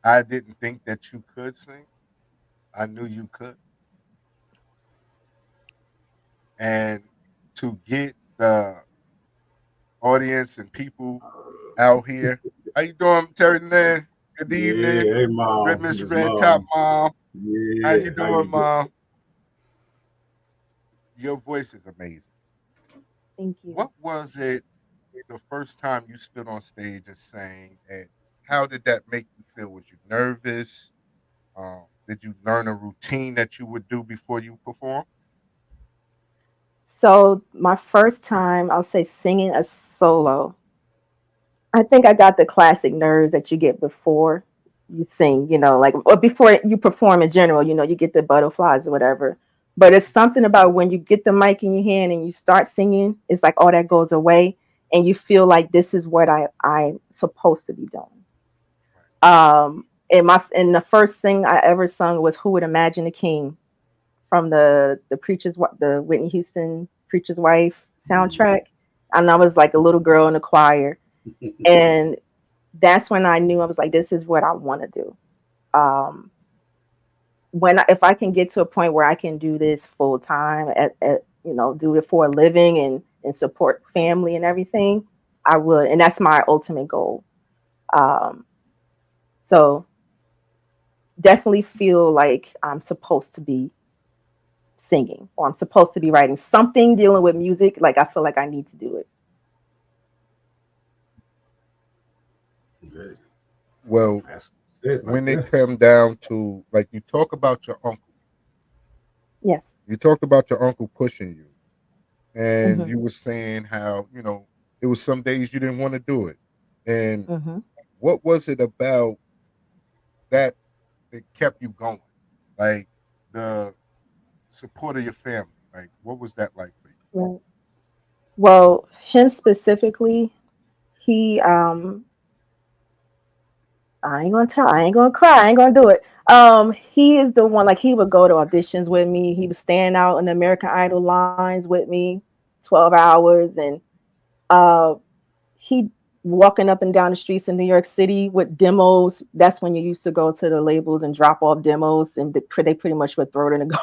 S6: I didn't think that you could sing. I knew you could, and to get the audience and people out here. How you doing, Terry Lynn? Good evening,
S3: Yeah, hey
S6: Red
S3: mom,
S6: Miss
S3: Miss
S6: Red Top
S3: Mom.
S6: Mom. How
S3: Yeah,
S6: you
S3: how you
S6: doing,
S3: doing?
S6: Mom? Your voice is amazing.
S5: Thank you.
S6: What was it the first time you stood on stage and sang? And how did that make you feel? Was you nervous? Did you learn a routine that you would do before you perform?
S5: So my first time, I'll say singing a solo. I think I got the classic nerves that you get before you sing, like or before you perform in general, you get the butterflies or whatever. But it's something about when you get the mic in your hand and you start singing, it's like all that goes away and you feel like this is what I'm supposed to be doing. And the first thing I ever sung was "Who Would Imagine a King" from the Whitney Houston Preacher's Wife
S3: Mhm.
S5: soundtrack. and I was like a little girl in the choir. And that's when I knew, I was like, this is what I want to do. Um, if I can get to a point where I can do this full time do it for a living and support family and everything, I would. And that's my ultimate goal. Um, so definitely feel like I'm supposed to be singing, or I'm supposed to be writing something dealing with music. Like, I feel like I need to do it.
S3: Good.
S6: Well,
S3: That's it right
S6: when it
S3: there.
S6: come down to, like, you talk about your uncle,
S5: Yes.
S6: you talked about your uncle pushing you, and
S5: Hmm.
S6: you were saying how, it was some days you didn't want to do it. And
S5: Hmm.
S6: what was it about that kept you going? Like, the support of your family. Like, what was that like for you?
S5: Right. Well, him specifically, he I ain't gonna tell, I ain't gonna cry, I ain't gonna do it. He is the one, like, he would go to auditions with me. He was staying out in the American Idol lines with me, 12 hours, and uh he walking up and down the streets in New York City with demos. That's when you used to go to the labels and drop off demos, and they pretty much would throw it in the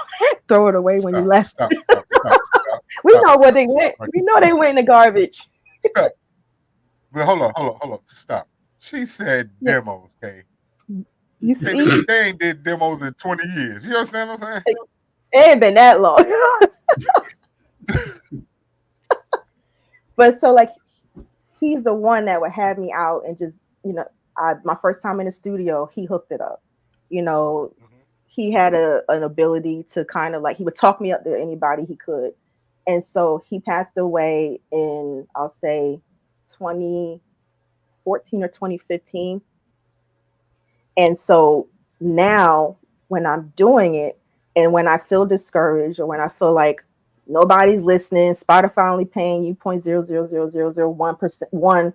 S5: throw it away when you
S6: Stop,
S5: left.
S6: stop, stop, stop, stop,
S5: We
S6: stop,
S5: know what
S6: stop,
S5: they
S6: stop
S5: went.
S6: right
S5: We
S6: there.
S5: know they went in the garbage.
S6: Stop. But hold on. Stop. She said
S5: Yeah,
S6: demos, okay?
S5: you
S6: Hey,
S5: see,
S6: they ain't did demos in 20 years. You understand what I'm
S5: it ain't been that long.
S6: saying?
S5: But so, like, he's the one that would have me out and just, my first time in the studio, he hooked it up. You know,
S6: Mhm.
S5: he had an ability to kind of, like, he would talk me up to anybody he could. And so he passed away in, I'll say, 2014 or 2015. And so now, when I'm doing it, and when I feel discouraged, or when I feel like nobody's listening, Spotify only paying you 0.0000001%, 1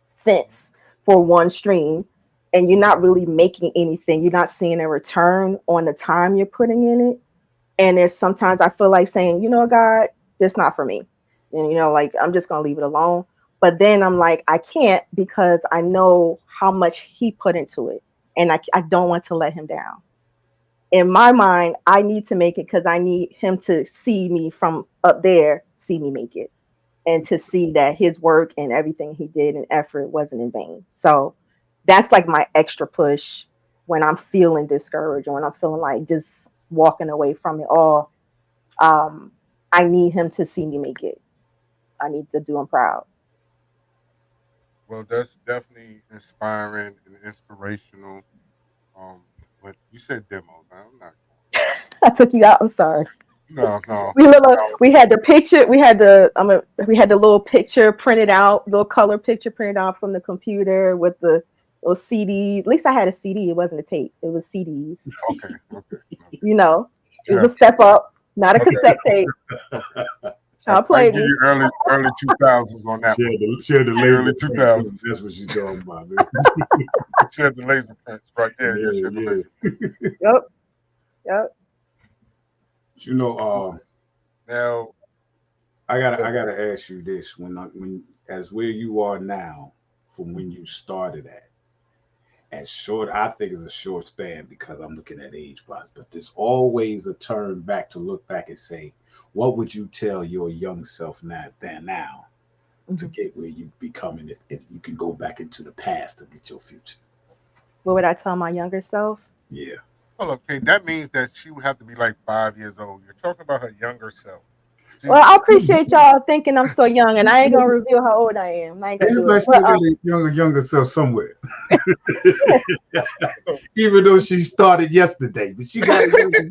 S5: cents for one stream, and you're not really making anything, you're not seeing a return on the time you're putting in it. And there's sometimes I feel like saying, God, it's not for me. And, like, I'm just going to leave it alone. But then I'm like, I can't, because I know how much he put into it. And I don't want to let him down. In my mind, I need to make it, because I need him to see me from up there, see me make it, and to see that his work and everything he did and effort wasn't in vain. So that's like my extra push when I'm feeling discouraged, or when I'm feeling like just walking away from it all. Um, I need him to see me make it. I need to do him proud.
S6: Well, that's definitely inspiring and inspirational. Um, but you said demos. I'm not going.
S5: I took you out. I'm sorry.
S6: No, no.
S5: We had the picture. We had the little picture printed out, little color picture printed out from the computer with the little CDs. At least I had a CD. It wasn't a tape. It was CDs.
S6: Okay.
S5: You know, it was
S6: Yeah,
S5: a step up, not a
S6: okay.
S5: cassette tape. Y'all
S6: I
S5: played
S6: give
S5: me.
S6: you early 2000s on that one.
S3: Share the
S6: The
S3: laser
S6: early
S3: print.
S6: 2000s.
S3: That's what she's talking about.
S6: Share the laser prints right there. Yeah, share the
S3: Yeah.
S6: laser prints.
S5: Yep. Yep.
S3: You know,
S6: Now,
S3: I gotta ask you this: when as where you are now, from when you started at, and short, I think it's a short span because I'm looking at age wise, but there's always a turn back to look back and say, what would you tell your young self now to
S5: Mhm.
S3: get where you becoming, if you can go back into the past to get your future?
S5: What would I tell my younger self?
S3: Yeah.
S6: well, okay, that means that she would have to be like 5 years old. You're talking about her younger self.
S5: Well,
S6: She's
S5: I appreciate y'all thinking I'm so young, and I ain't gonna reveal how old I am. I ain't gonna do
S3: Everybody
S5: it.
S3: still got a younger self somewhere.
S5: Yeah.
S3: Even though she started yesterday, but she got a younger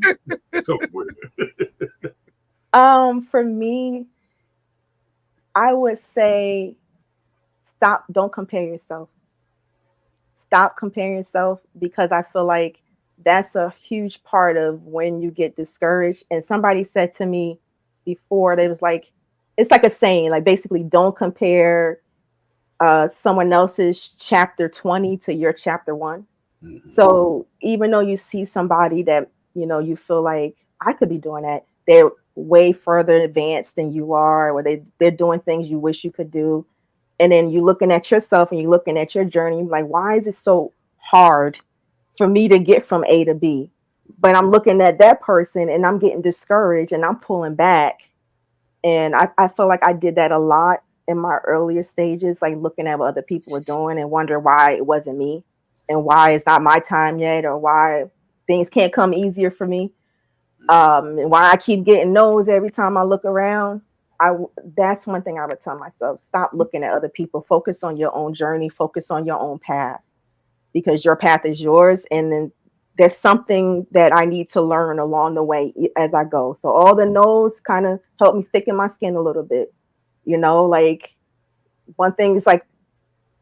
S3: somewhere.
S5: For me, I would say stop. Don't compare yourself. Stop comparing yourself, because I feel like that's a huge part of when you get discouraged. And somebody said to me before, they was like, it's like a saying, like, basically, don't compare someone else's chapter 20 to your chapter 1.
S3: Mhm.
S5: So even though you see somebody that, you feel like I could be doing that, they're way further advanced than you are, or they're doing things you wish you could do. And then you're looking at yourself and you're looking at your journey, you're like, why is it so hard for me to get from A to B? But I'm looking at that person and I'm getting discouraged and I'm pulling back. And I feel like I did that a lot in my earlier stages, like looking at what other people were doing and wonder why it wasn't me and why it's not my time yet, or why things can't come easier for me. And why I keep getting no's every time I look around. I That's one thing I would tell myself: stop looking at other people. Focus on your own journey. Focus on your own path, because your path is yours. And then there's something that I need to learn along the way as I go. So all the no's kind of help me thicken my skin a little bit. Like one thing is like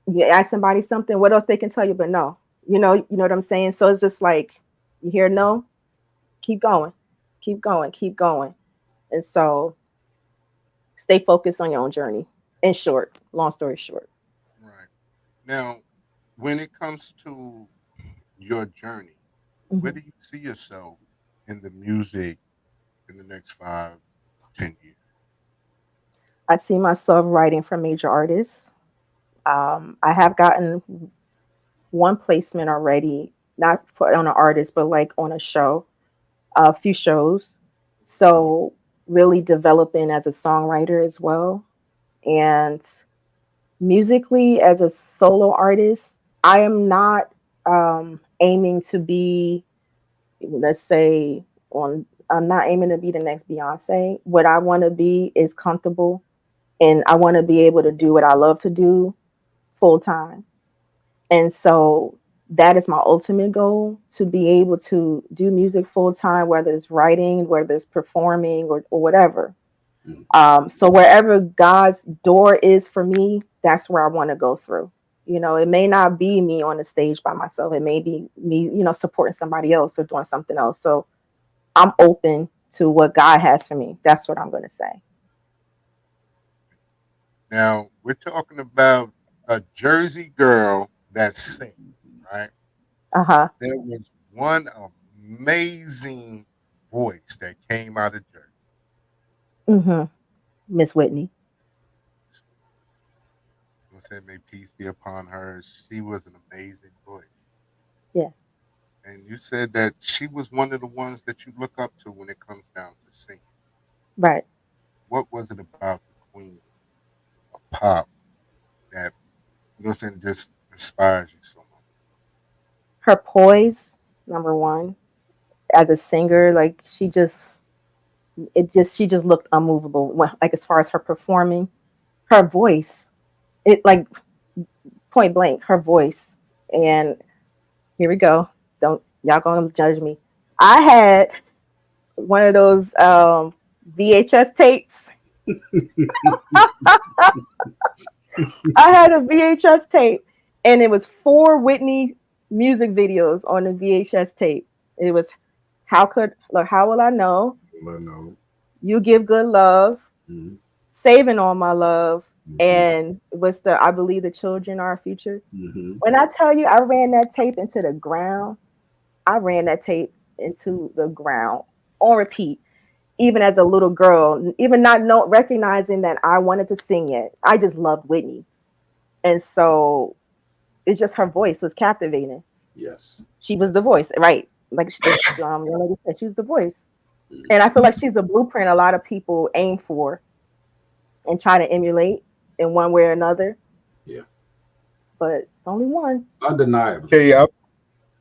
S5: you ask somebody something, what else they can tell you but no. You know what I'm saying? So it's just like you hear no, keep going, keep going, keep going. And so stay focused on your own journey. In short, long story short.
S6: Right. Now, when it comes to your journey, where
S5: Mhm.
S6: do you see yourself in the music in the next 5, 10 years?
S5: I see myself writing for major artists. I have gotten one placement already, not for, on an artist, but like on a show, a few shows. So really developing as a songwriter as well. And musically, as a solo artist, I am not aiming to be, let's say, on. I'm not aiming to be the next Beyonce. What I want to be is comfortable, and I want to be able to do what I love to do full time. And so that is my ultimate goal, to be able to do music full time, whether it's writing, whether it's performing, or whatever. So wherever God's door is for me, that's where I want to go through. It may not be me on the stage by myself. It may be me, supporting somebody else or doing something else. So I'm open to what God has for me. That's what I'm going to say.
S6: Now, we're talking about a Jersey girl that sings, right?
S5: Uh huh.
S6: There was one amazing voice that came out of Jersey.
S5: Mm-hmm. Miss Whitney.
S6: I said, may peace be upon her. She was an amazing voice.
S5: Yeah.
S6: And you said that she was one of the ones that you look up to when it comes down to singing.
S5: Right.
S6: What was it about the queen of pop that, just inspires you so much?
S5: Her poise, number one, as a singer, like she just looked unmovable. Like as far as her performing, her voice, it like point blank, her voice. And here we go. Don't y'all gonna judge me. I had one of those VHS tapes. I had a VHS tape, and it was 4 Whitney music videos on the VHS tape. It was how will I know?
S3: No.
S5: You give good love,
S3: Mhm.
S5: saving all my love,
S3: Mhm.
S5: and what's the I believe the children are our future.
S3: Mhm.
S5: When I tell you I ran that tape into the ground, I ran that tape into the ground on repeat. Even as a little girl, even not recognizing that I wanted to sing yet, I just loved Whitney, and so it's just her voice was captivating.
S3: Yes.
S5: She was the voice, right? Like young lady said, she was the voice, and I feel like she's a blueprint a lot of people aim for and try to emulate in one way or another.
S3: Yeah.
S5: But it's only one.
S3: Undeniably.
S6: Kay,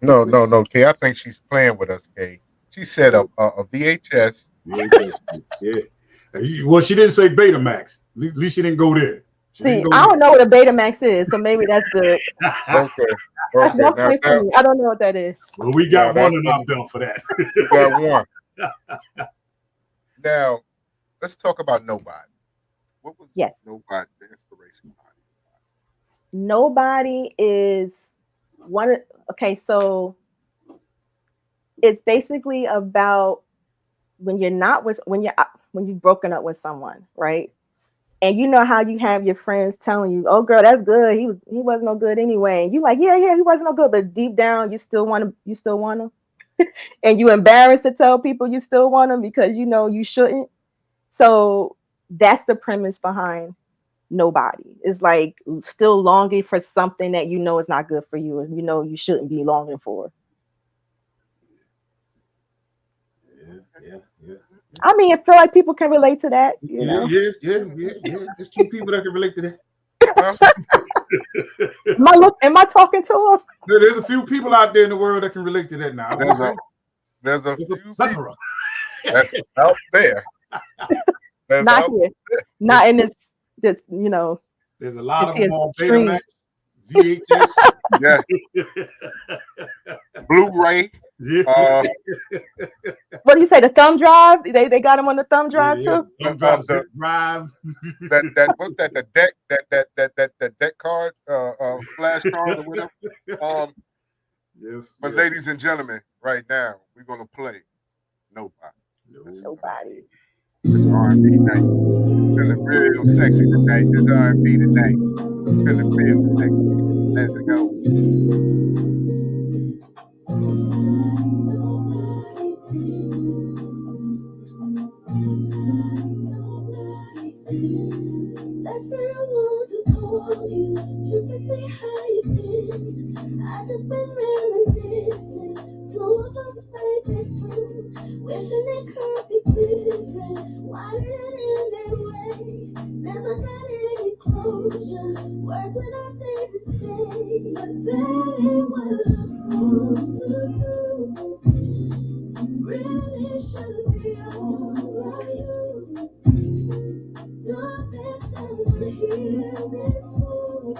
S6: no, no, no, Kay. I think she's playing with us, Kay. She said a VHS.
S3: VHS. Yeah. Well, she didn't say Betamax. At least she didn't go there. She didn't
S5: See,
S3: go
S5: I
S3: there.
S5: don't know what a Betamax is, so maybe that's good.
S6: Okay,
S5: That's
S6: okay.
S5: one point for me. I don't know what that is.
S3: Well, we
S6: Now
S3: got one
S6: that's
S3: in our
S6: when
S3: belt for that.
S6: you got one. Now let's talk about nobody. What was
S5: Yes.
S6: nobody the inspiration behind
S5: Nobody is one. Okay, so it's basically about when you're not with when you've broken up with someone, right? And you know how you have your friends telling you, "Oh, girl, that's good. He wasn't no good anyway." And you like, "Yeah, he wasn't no good," but deep down, you still want him, and you embarrassed to tell people you still want him because you know you shouldn't. So that's the premise behind Nobody. It's like still longing for something that you know is not good for you and you know you shouldn't be longing for.
S3: Yeah.
S5: I mean, I feel like people can relate to that, you
S3: Yeah,
S5: know.
S3: yeah. There's two people that can relate to that.
S6: Well,
S5: Am I talking to them?
S3: There's a few people out there in the world that can relate to that now. I'm just
S6: there's a
S3: saying.
S6: there's a
S3: There's a
S6: few
S3: plethora.
S6: people that's out there. That's
S5: Not
S6: out
S5: here.
S6: there.
S5: Not in this,
S3: There's a lot
S5: this
S3: of
S5: here
S3: them on
S5: stream.
S3: Betamax, VHS.
S6: Yeah, Blu-ray.
S3: Yeah.
S6: Uh,
S5: What do you say? The thumb drive? They got them on the thumb drive
S3: Yeah.
S5: too?
S3: Thumb drive,
S6: the
S3: zip drive.
S6: that what's that the deck that deck card flash card or whatever. Um,
S3: Yes.
S6: but ladies and gentlemen, right now we're gonna play Nobody.
S5: Nobody.
S6: It's R&B night. Feeling real sexy tonight. It's R&B tonight. Feeling real sexy. Let's go.
S7: Last night I wanted to call you just to say how you been. I just been reminiscing, two of us baby through, wishing it could be different. Why did it end that way? Never got any closure. Words that I didn't say, but that ain't what I'm supposed to do. Really should be over you. Don't let time hear this wound.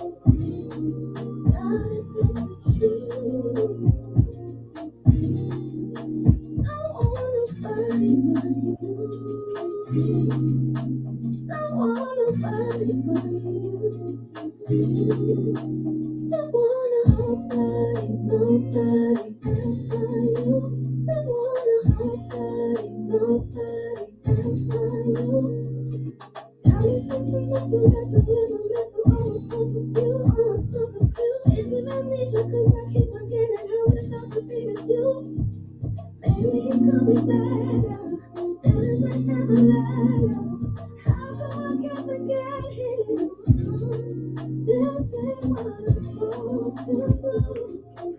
S7: God, if it's the truth, don't want nobody but you. Don't want nobody but you. Don't want nobody else but you. Don't want nobody else but you. Got me sentimental, mental, oh, I'm so confused. Is it amnesia, cause I keep forgetting how it felt to be misused? Maybe it could be better, feelings I never let go. How come I can't forget him? This ain't what I'm supposed to do.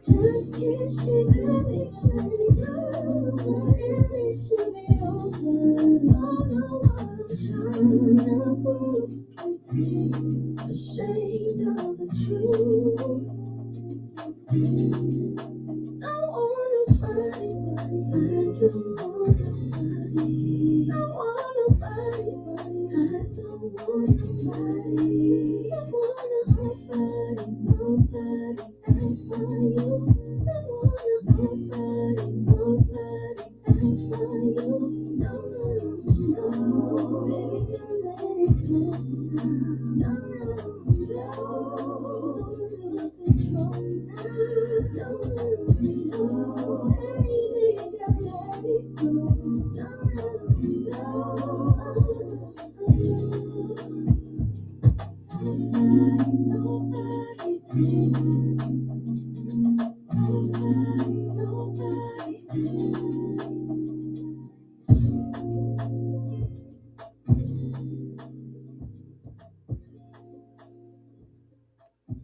S7: Just kiss you, really should be over, really should be over. Don't know what I'm trying to prove. Ashamed of the truth. Don't want nobody but you. I don't want nobody. Don't want nobody but you. I don't want nobody. Don't want nobody else but you. Don't want nobody else but you. No, baby, just let it go now. No, lose control now. No, baby, just let it go.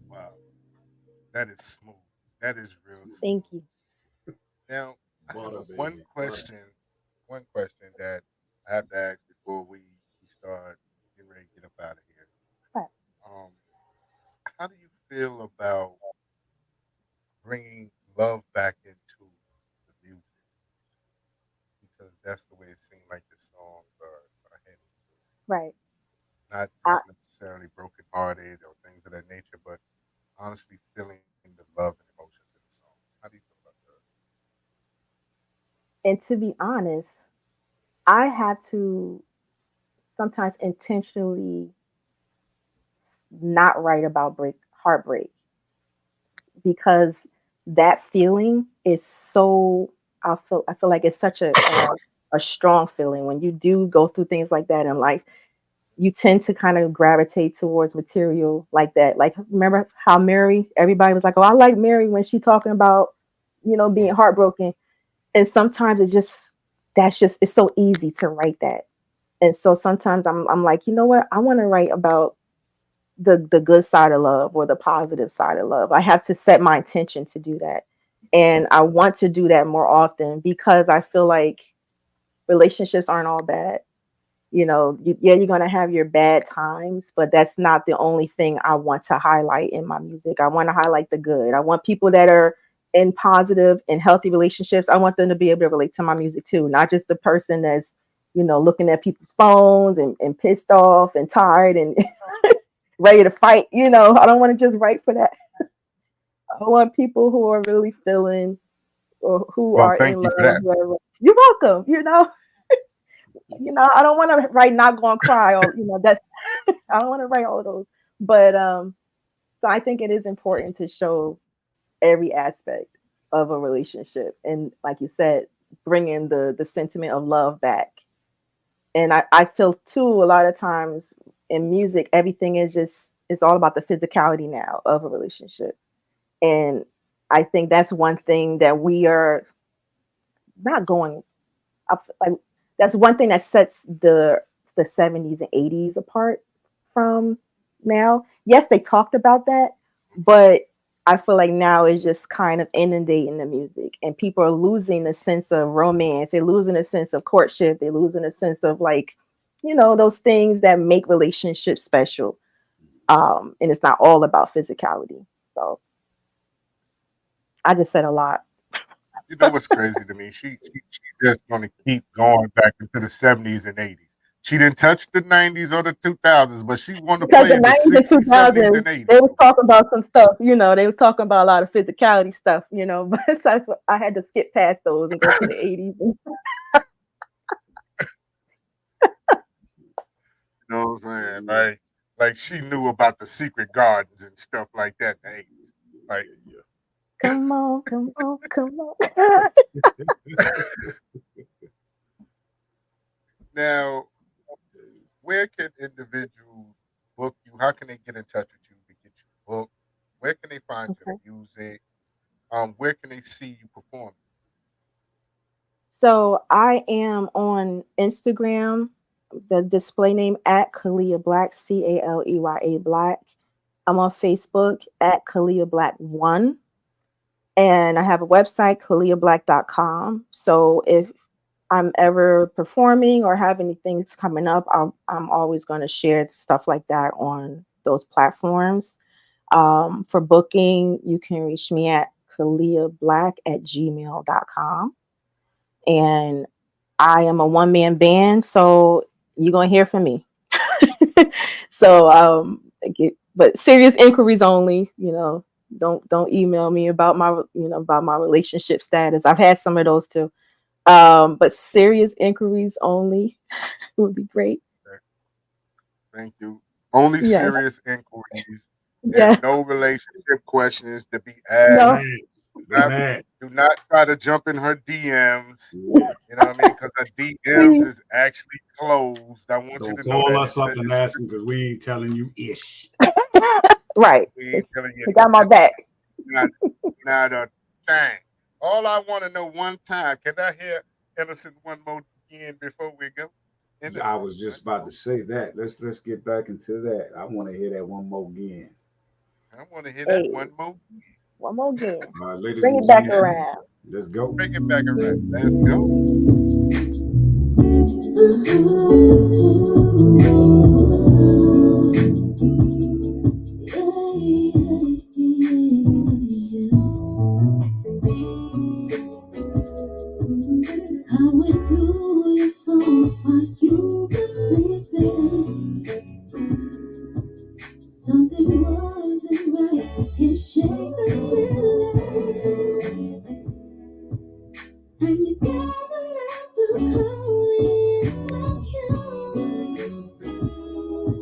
S6: Wow, that is smooth. That is real smooth.
S5: Thank you.
S6: Now, I have
S3: Butter,
S6: one
S3: baby.
S6: question. One question that I have to ask before we start getting ready to get up out of here.
S5: Right.
S6: Um, how do you feel about bringing love back into the music? Because that's the way it seemed like the songs are heading.
S5: Right.
S6: Not
S5: I,
S6: just necessarily brokenhearted or things of that nature, but honestly feeling the love and emotions in the song. How do you feel about
S5: and to be honest, I had to sometimes intentionally not write about heartbreak because that feeling is so I feel like it's such a strong feeling when you do go through things like that in life. You tend to kind of gravitate towards material like that. Like remember how Mary, everybody was like, "Oh, I like Mary when she talking about,
S6: that?
S5: being heartbroken." And sometimes it's so easy to write that. And so sometimes I'm like, you know what? I want to write about the good side of love or the positive side of love. I have to set my intention to do that. And I want to do that more often because I feel like relationships aren't all bad. Yeah, you're going to have your bad times, but that's not the only thing I want to highlight in my music. I want to highlight the good. I want people that are in positive and healthy relationships. I want them to be able to relate to my music too, not just the person that's, looking at people's phones and pissed off and tired and ready to fight. I don't want to just write for that. I want people who are really feeling or who
S6: Well,
S5: are
S6: thank
S5: in
S6: you for
S5: love.
S6: that.
S5: You're welcome. I don't want to write not gonna cry or that's I don't want to write all of those. But so I think it is important to show every aspect of a relationship, and like you said, bringing the sentiment of love back. And I feel too a lot of times in music, everything is just it's all about the physicality now of a relationship, and I think that's one thing that we are not going like that's one thing that sets the 70s and 80s apart from now. Yes, they talked about that, but I feel like now is just kind of inundating the music and people are losing the sense of romance. They're losing a sense of courtship. They're losing a sense of like, those things that make relationships special. And it's not all about physicality. So I just said a lot.
S6: You know what's crazy to me? She just gonna keep going back into the 70s and 80s. She didn't touch the 90s or the 2000s, but she want to
S5: Because
S6: play
S5: the
S6: in the
S5: 90s and
S6: 60s, 70s,
S5: 2000s,
S6: and 80s.
S5: they was talking about some stuff, they was talking about a lot of physicality stuff, but so that's what I had to skip past those and go to the 80s.
S6: You know what I'm saying? Like she knew about the secret gardens and stuff like that in the 80s. Like
S5: Come on, come on, come on.
S6: now, where can individuals book you? How can they get in touch with you to get your book? Where can they find your
S5: Okay.
S6: music? Where can they see you perform?
S5: So I am on Instagram, the display name at Caleya Black, Caleya Black. I'm on Facebook at Caleya Black 1. And I have a website, CaleyaBlack.com. So if I'm ever performing or have any things coming up, I'm always going to share stuff like that on those platforms. For booking, you can reach me at kaliyablack@gmail.com. And I am a one-man band, so you're going to hear from me. So, but serious inquiries only, don't email me about my relationship status. I've had some of those too. But serious inquiries only would be great.
S6: Okay, thank you. Only
S5: Yes.
S6: serious inquiries and
S5: Yes.
S6: no relationship questions to be
S3: The
S5: No.
S6: asked.
S3: man,
S6: Do
S3: the
S6: not,
S3: man.
S6: do not try to jump in her DMs.
S3: Yeah.
S6: You know what I mean? Because her DMs
S5: Please.
S6: is actually closed. I want you
S3: Don't
S6: to know
S3: call
S6: that.
S3: us up and
S6: It's
S3: ask him because we ain't telling you ish.
S5: Right.
S6: we ain't telling you
S5: He got my back.
S6: not, not a thing. All I want to know one time, can I hear Innocent one more again before we go?
S3: I
S6: Innocent
S3: was
S6: one
S3: just about
S6: more.
S3: to say that. Let's get back into that. I want to hear that one more again.
S6: I want to hear that
S5: Hey,
S6: one more.
S5: one more again.
S3: All right, ladies
S5: Bring
S3: and
S5: it back
S3: gentlemen,
S5: around.
S3: let's go.
S6: Bring it back around. Let's go.
S7: I went through your phone while you were sleeping. Something wasn't right. It shared the feeling. And you gather love to call me so cute.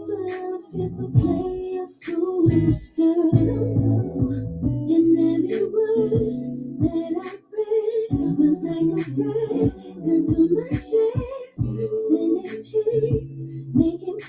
S7: But I feel so play a foolish girl. And every word that I read was like a dagger through my chest. Sending pics, making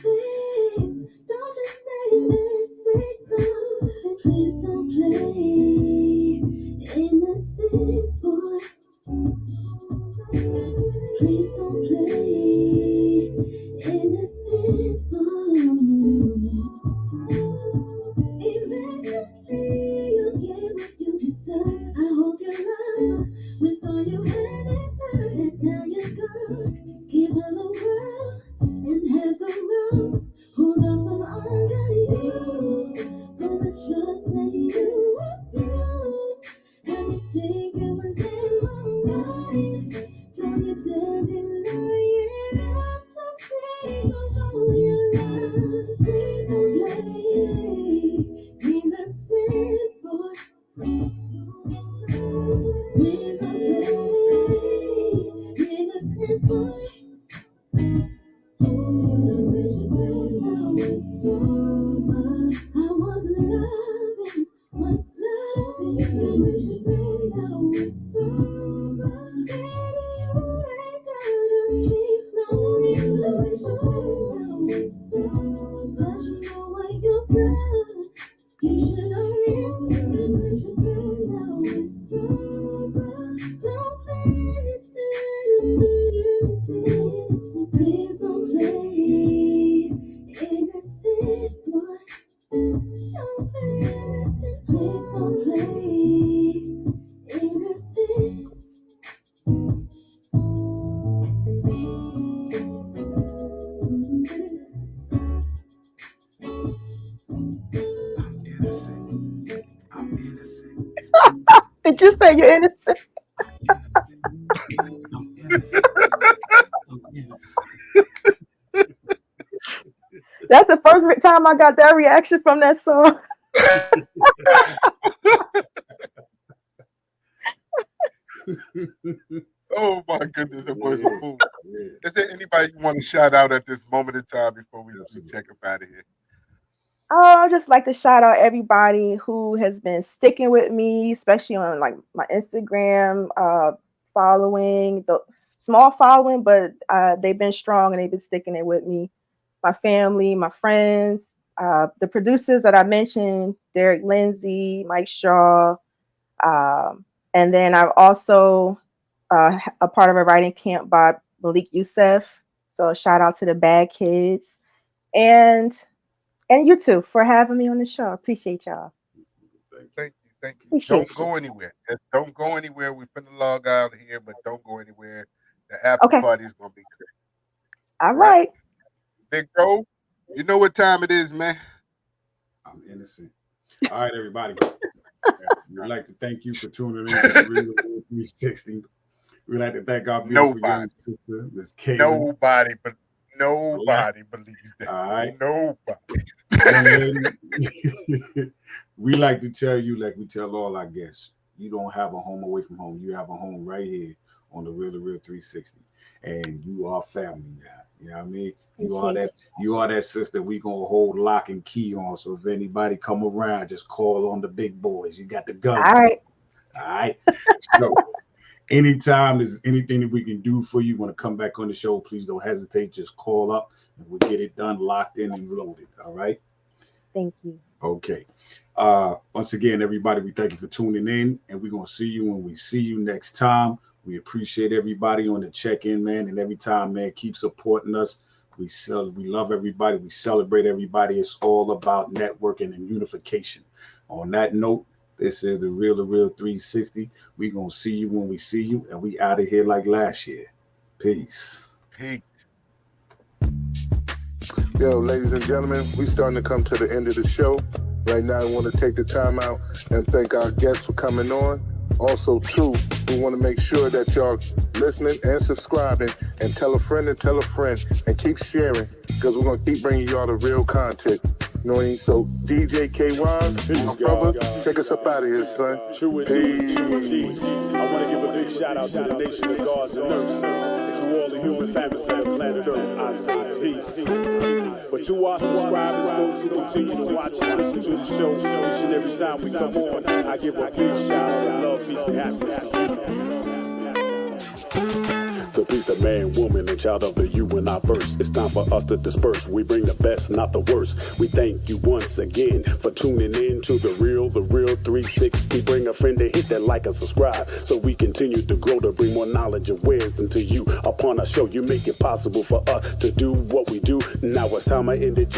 S7: rope. Hold on from under you. For the trust that you abused. And you think it was in my mind. Don't you dare deny it. I'm so sick of all your lies. Please don't play innocent boy. Please don't play innocent boy. I wasn't loving, was loving. I wish it made now it's over. Baby, you ain't got a case, no reason. I wish it made now it's over. But you know what you've done. You should have known. I wish it made now it's over. Don't be innocent. Please don't play innocent boy. Don't play innocent. Please don't play innocent.
S3: I'm innocent.
S5: Did you say you're innocent?
S3: I'm innocent. I'm innocent.
S5: That's the first time I got that reaction from that song.
S6: Oh my goodness, that was a fool. Is there anybody you want to shout out at this moment in time before we check up out of here?
S5: Oh, I'd just like to shout out everybody who has been sticking with me, especially on like my Instagram following, the small following, but they've been strong and they've been sticking it with me. My family, my friends, the producers that I mentioned, Derek Lindsay, Mike Shaw, and then I've also a part of a writing camp by Malik Youssef. So shout out to the Bad Kids and you too for having me on the show. Appreciate y'all.
S6: Thank you.
S5: Appreciate
S6: Don't
S5: you.
S6: go anywhere. Just don't go anywhere. We're finna log out of here, but don't go anywhere. The after
S5: Okay.
S6: party is gonna be great.
S5: All right.
S6: Big Bro, you know what time it is, man.
S3: I'm innocent. All right, everybody. We'd like to thank you for tuning in to Real 360. We'd like to thank our beautiful young sister, Miss Caleya.
S6: Nobody believes that.
S3: All right.
S6: Nobody.
S3: We like to tell you, like we tell all our guests, you don't have a home away from home. You have a home right here on the Real 360. And you are family now. You know what I mean? You are that sister we gonna hold lock and key on. So if anybody come around, just call on the big boys. You got the gun.
S5: All right.
S3: All right. So anytime there's anything that we can do for you, want to come back on the show, please don't hesitate. Just call up and we'll get it done, locked in and loaded. All right.
S5: Thank you.
S3: Okay. Once again, everybody, we thank you for tuning in, and we're gonna see you when we see you next time. We appreciate everybody on the check-in, man, and every time, man, keep supporting us. We love everybody. We celebrate everybody. It's all about networking and unification. On that note, this is the Real 360. We're going to see you when we see you, and we out of here like last year. Peace.
S1: Yo, ladies and gentlemen, we starting to come to the end of the show. Right now, I want to take the time out and thank our guests for coming on. Also, too, we want to make sure that y'all listening and subscribing and tell a friend and keep sharing because we're going to keep bringing y'all the real content. You know what I mean? So, DJ K-Wise, my brother, take us up out of here, son. Peace.
S2: I want to give a big shout out to the nation of guards and nurses, to all the human families on the planet Earth. I say peace. But to our subscribers, those who continue to watch and listen to the show each and every time we come on, I give a big shout out of love, peace, and happiness to you. To peace, the man, woman, and child of the you and I verse. It's time for us to disperse. We bring the best, not the worst. We thank you once again for tuning in to the Real 360. Bring a friend to hit that like and subscribe so we continue to grow to bring more knowledge and wisdom to you. Upon our show, you make it possible for us to do what we do. Now it's time I end it.